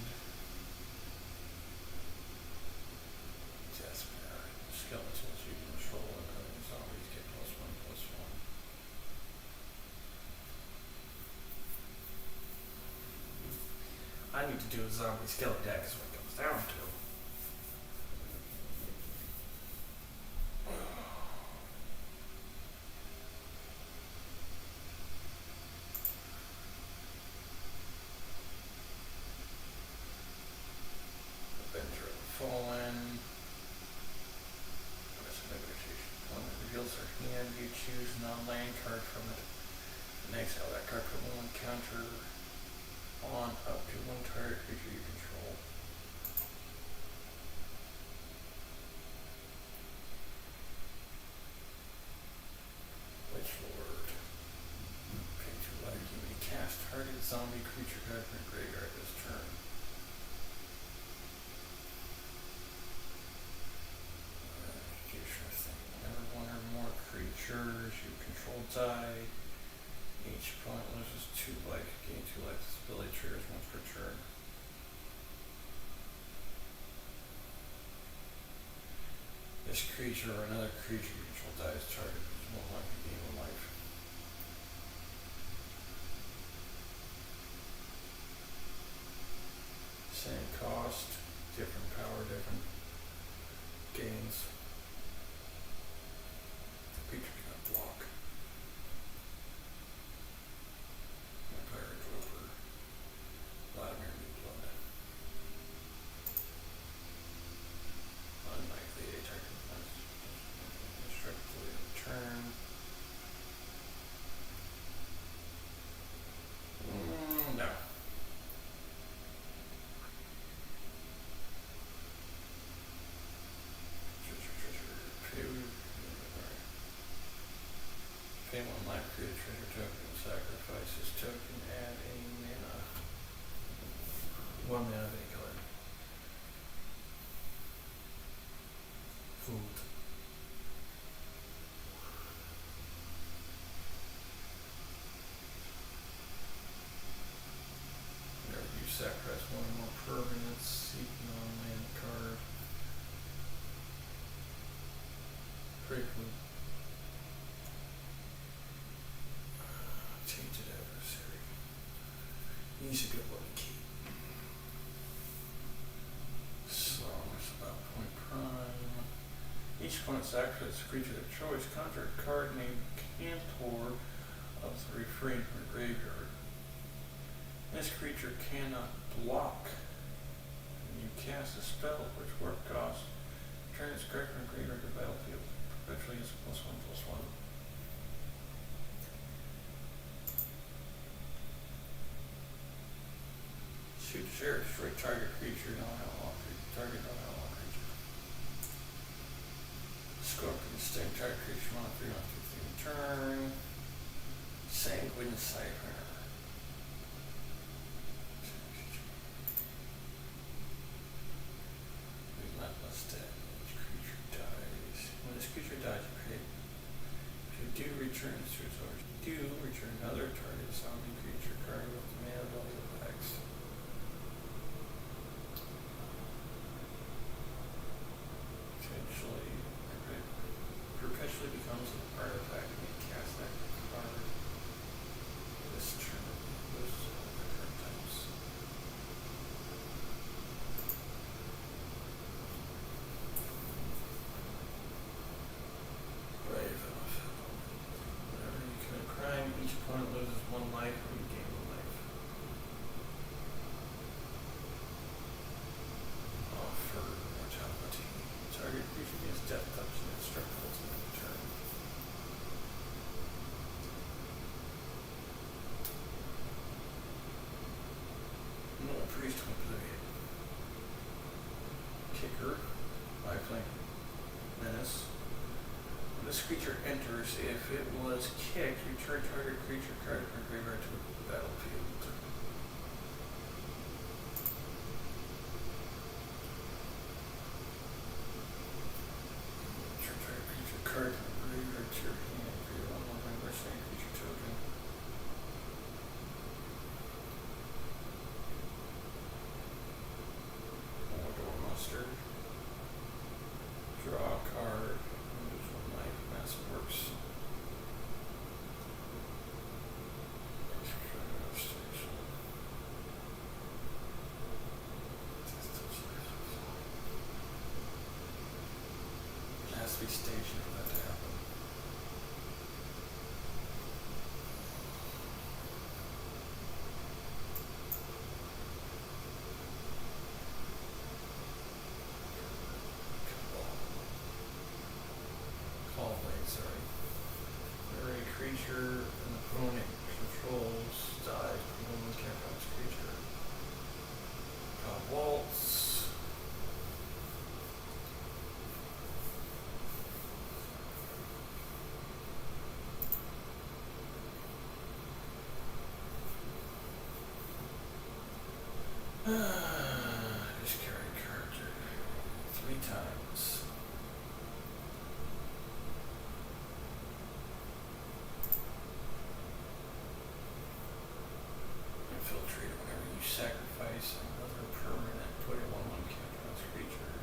Jasper, skeletons you control and other zombies get +1/+1. I need to do a zombie skeleton deck is what it comes down to. Avenger of the Fallen. What's a negotiation? When it reveals their hand, you choose a non-land card from it. And exile that card from one counter on up to one target creature you control. Witch Lord. Pay 2 life. You may cast target zombie creature card from your graveyard this turn. Executioner thing. Whenever one or more creatures you control die, each opponent loses 2 life. Gain 2 life. This ability triggers once per turn. This creature or another creature you control dies. Target is 1 life. You gain 1 life. Same cost, different power, different gains. The creature cannot block. Vampire Drover. Vladimir Newblood. Unlikely attack defense. Destruct the turn. No. Pay 1 life, create a treasure token, sacrifice this token, add a mana. 1 mana of any color. Fooled. Whenever you sacrifice 1 or more permanents, seek non-land card. Briefly. Tainted adversary. He's a good one to keep. must access the creature of their choice. Conjure a card named Cantor of the refrain from the graveyard. This creature cannot block. When you cast a spell which work costs, return its card from the graveyard to the battlefield. Perpetually is +1/+1. Shoot the sheriff, destroy target creature, non-outlaw creature. Target non-outlaw creature. Scorpion sting, target creature, -3/3 turn. Sanguine Cipher. Relentless damage. Creature dies. When this creature dies, you pay. If you do return it to its origin, return another target zombie creature card with the mana value of X. Perpetually becomes an artifact when you cast that card. This turn loses all the current types. Brave enough. Whenever you commit a crime, each opponent loses 1 life or you gain 1 life. Offer mortality. Target creature gains death touch and instruct ultimate turn. No priest of oblivion. Kicker. Lifelink. Menace. When this creature enters, if it was kicked, return target creature card from graveyard to the battlefield. Card from the graveyard to your hand for your 1/1 member same creature token. Mordor Mustard. Draw a card. Lose 1 life. Massive Works. Station. It has to be stationed for that to happen. Call blade, sorry. Whenever a creature an opponent controls dies, put 1/1 counter on this creature. Waltz. Just carry character 3 times. Infiltrate whenever you sacrifice another permanent, put a 1/1 counter on this creature.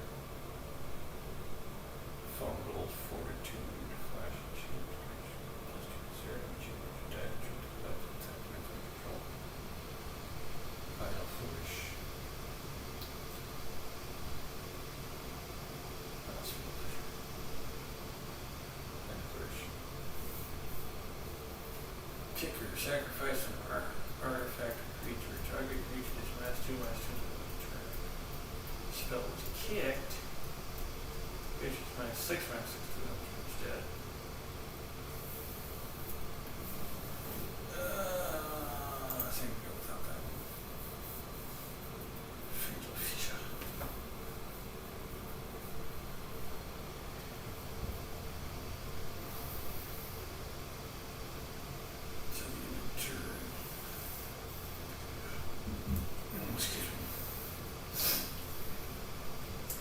Fungal Fortitude, Flash and Shield, +2/0, change damage to attack with control. Final Flourish. Kicker, sacrifice an artifact creature. Target creature is -2/2 turn. Spell was kicked. Creature's -6/6 instead. I think we go without that one. Fatal Fisher. So you turn. Excuse me.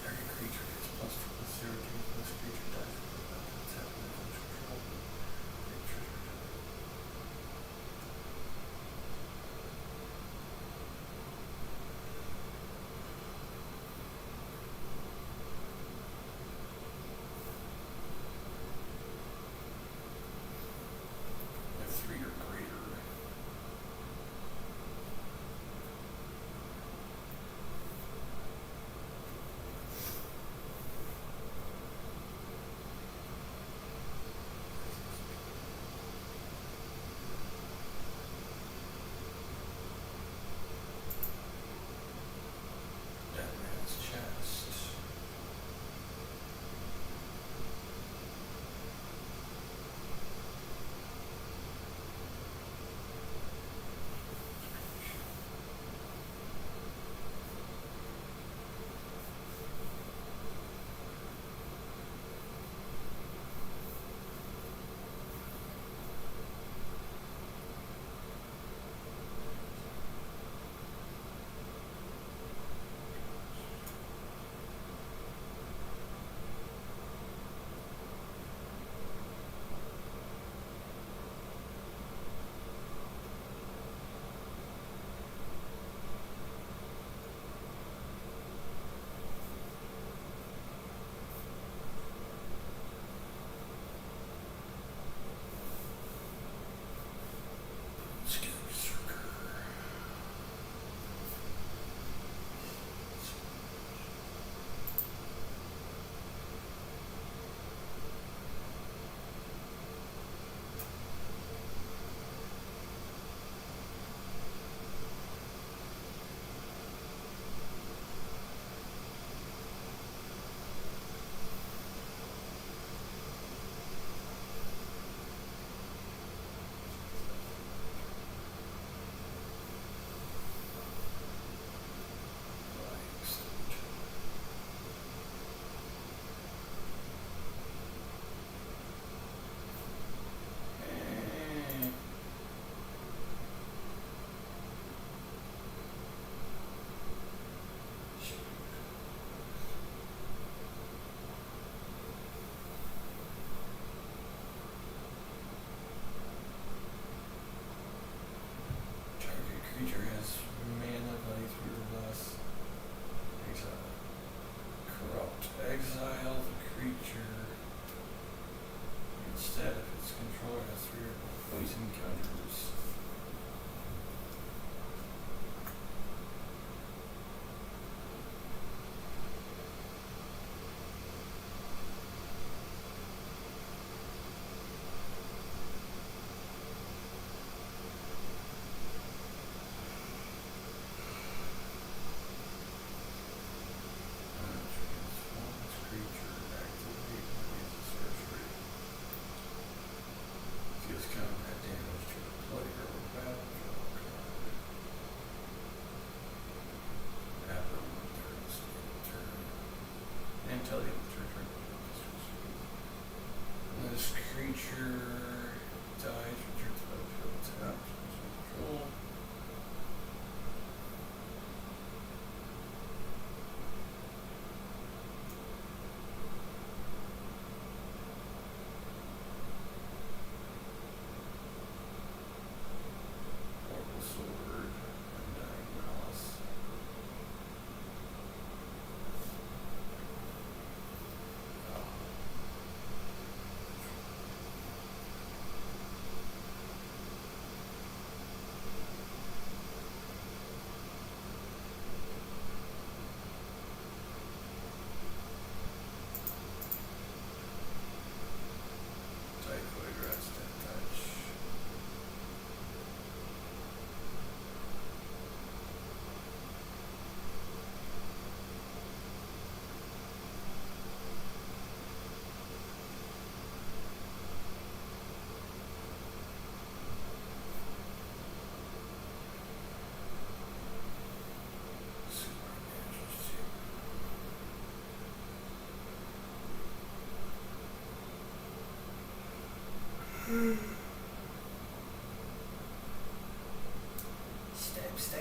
Target creature gets +2/0. This creature dies. That's happening.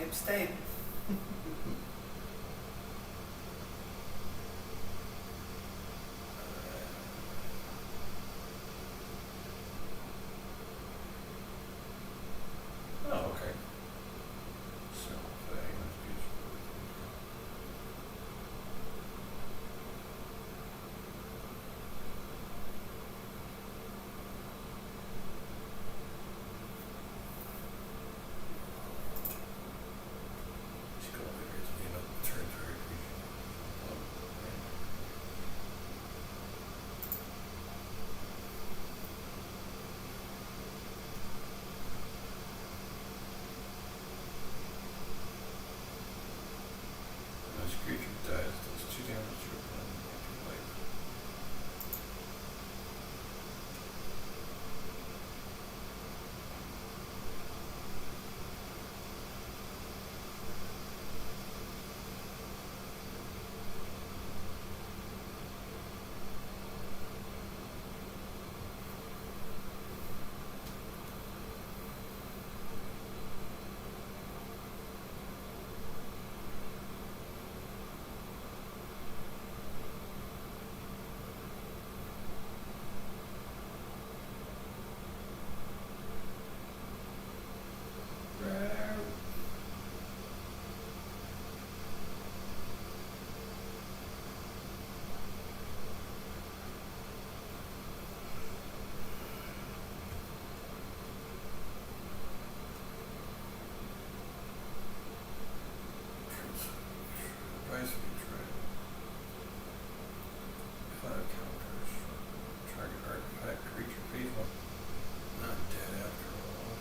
abstain. Oh, okay. So, that's beautiful. Let's go over here to the territory. Oh, man. When this creature dies, does 2 damage to a opponent after life. Advisory try. 5 counters. Target artifact creature phase 1. Not dead after all.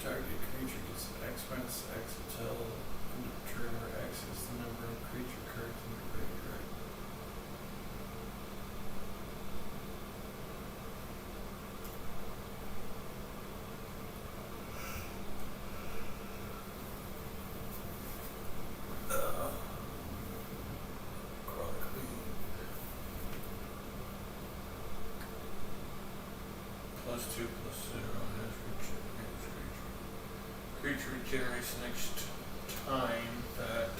Target creature gets X until end of turn, where X is the number of creature cards in your graveyard. Chronically. +2/+0 has creature regenerates next time that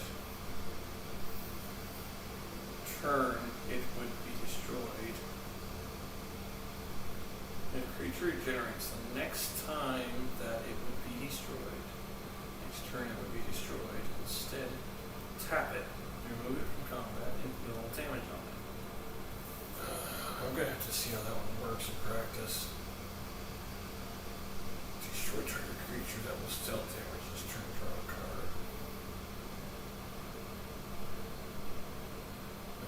turn it would be destroyed. If creature regenerates the next time that it would be destroyed, next turn it would be destroyed. Instead, tap it, remove it from combat, and deal damage on it. I'm gonna have to see how that one works in practice. Destroy target creature that will stealth damage this turn, draw a card.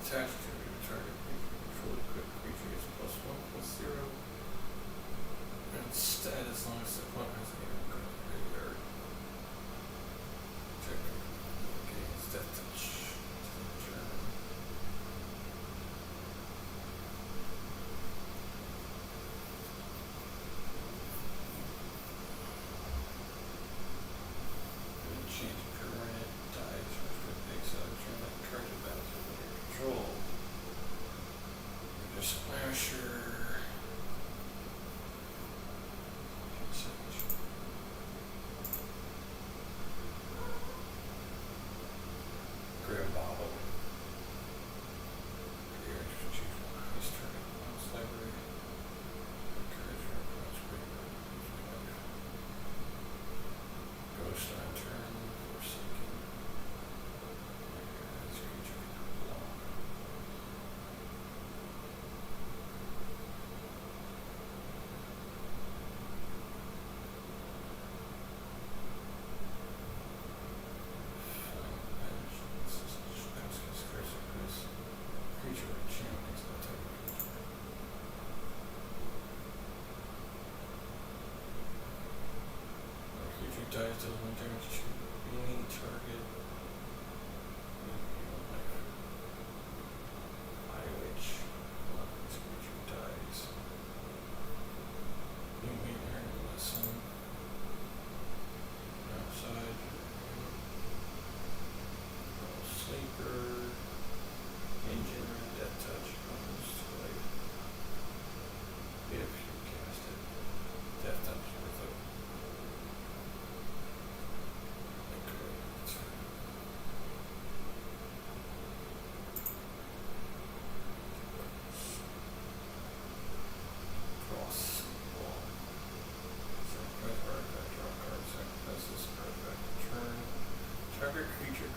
Attached to your target creature, control equipped creature gets +1/+0. Instead, as long as the opponent has a game card in the graveyard. Check. Okay, it's death touch. Turn. Change permanent dies or exile, turn that card to battlefield under control.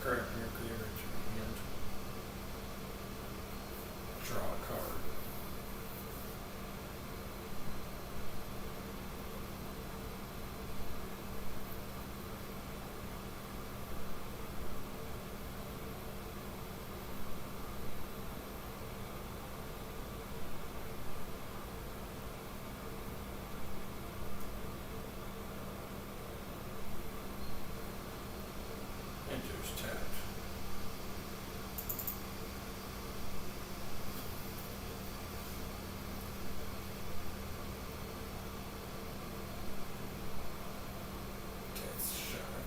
correct nuclear and draw a card. Enters tapped. Test shot.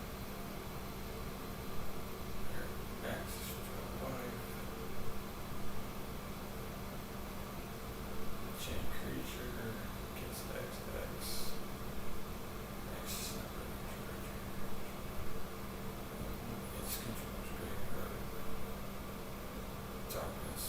Here, access to a wife. Chain creature gets XX. X number. It's controls graveyard. Darkness.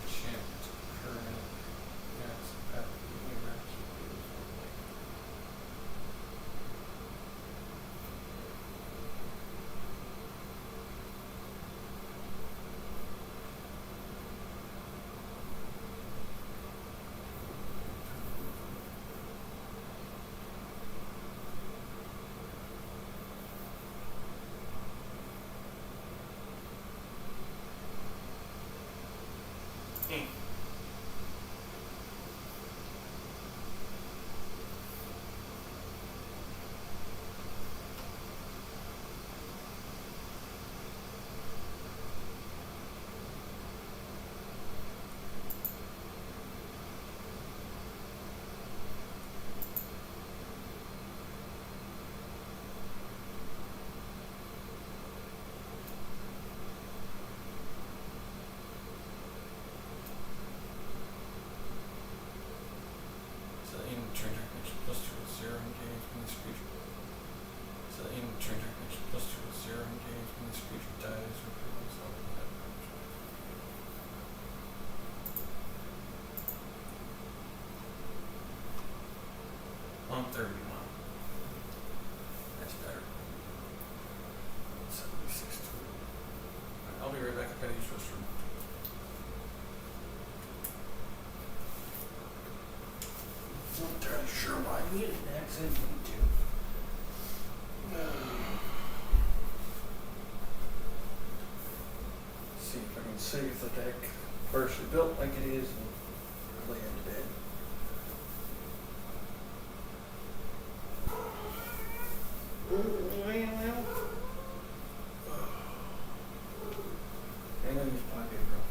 Enchant current. Yes, that So aim turn technique +2 is 0 engaged when this creature. So aim turn technique +2 is 0 engaged when this creature dies or prevents all of that damage. 131. That's better. 76 2. I'll be right back. I gotta use this room. Not entirely sure why I needed an accent. Need to. See if I can save the deck partially built like it is and lay into bed. And then use pocket rough.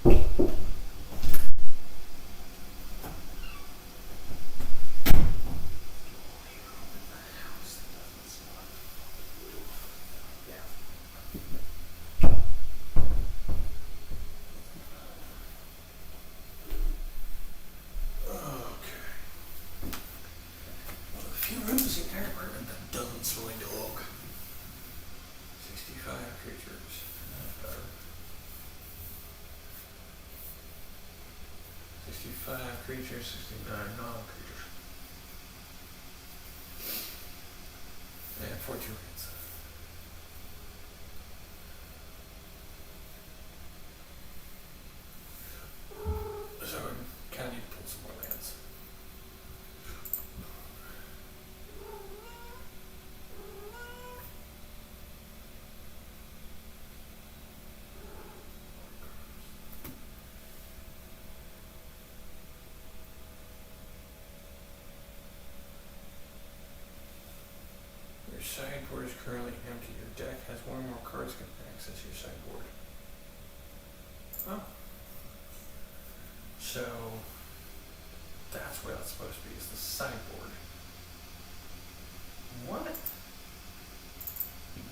One of the few rooms in the entire apartment that doesn't swing to oak. 65 creatures. That's better. 65 creatures, 69 non-creatures. And 14 rings. So I kind of need to pull some more lands. Your sideboard is currently empty. Your deck has one or more cards can access your sideboard. Oh. So that's where that's supposed to be, is the sideboard. What?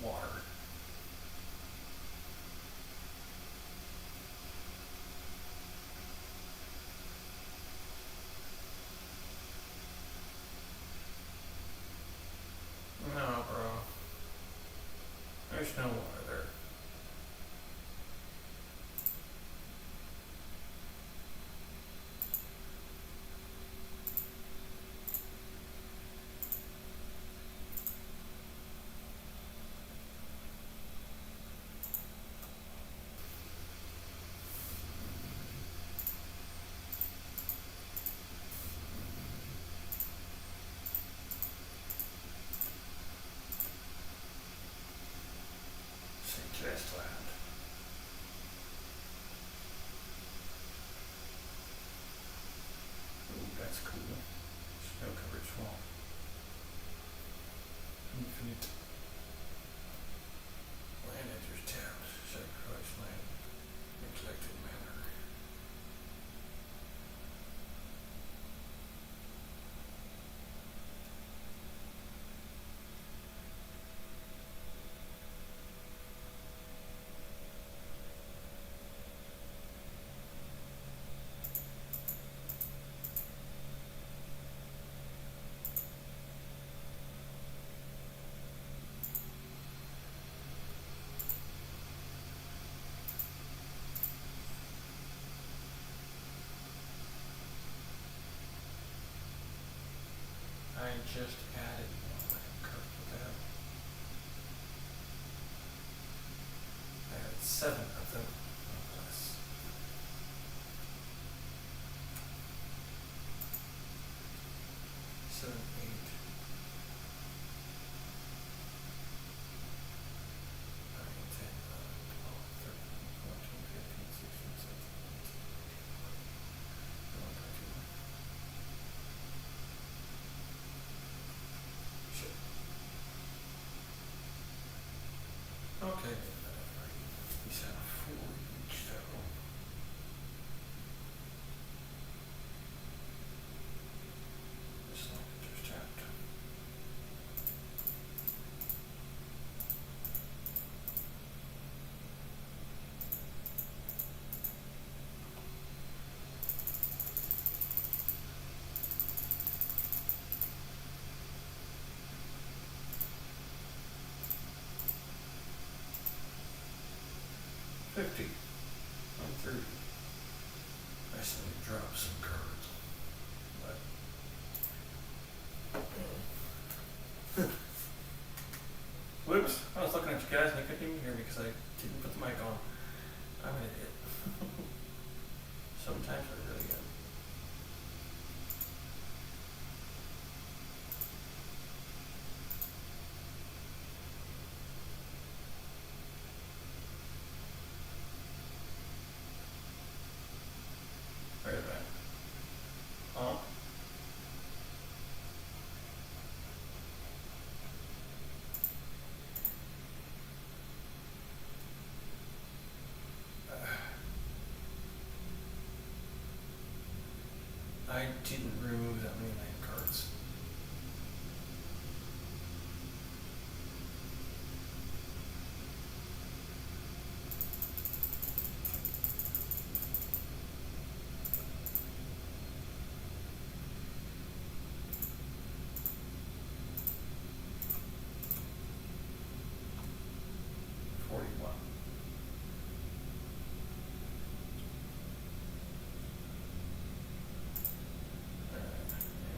Water. No, bro. There's no water there. Suggest land. Ooh, that's cool. Snow covered swamp. Infinite. Land enters town. Sacrifice land. Neglected manor. I just added one land card to that. I added 7 of them. Or less. Seven, 8. 9, 10, 11, 12, 13, 14, 15, 16, 17, 18, 19, 20. Shit. Okay. He's at 4 each though. This one just tapped. $50. I'm 30. I still need to drop some cards. But whoops, I was looking at you guys and I couldn't even hear me because I didn't put the mic on. I'm an idiot. Sometimes I really am. Wait a minute. Oh. I didn't remove that many land cards.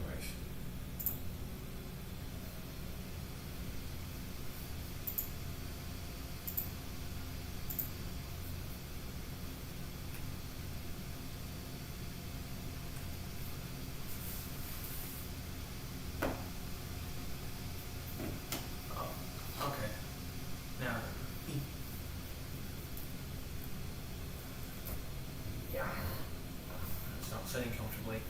Anyways. Oh, okay. Now, yeah, it's not sitting comfortably.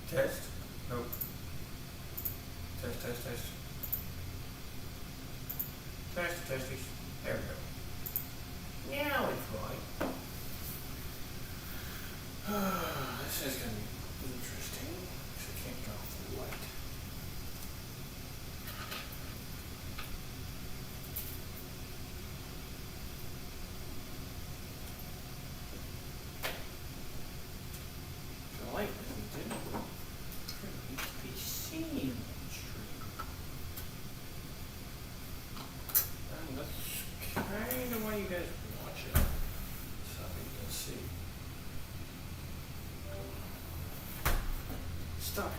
Test? Nope. Test, test, test. Test, test, test. There we go. Now it's right. This is going to be interesting. So I can't turn off the light. The light isn't pretty to be seen on stream. And that's kind of why you guys watch it. So you can see. Stop.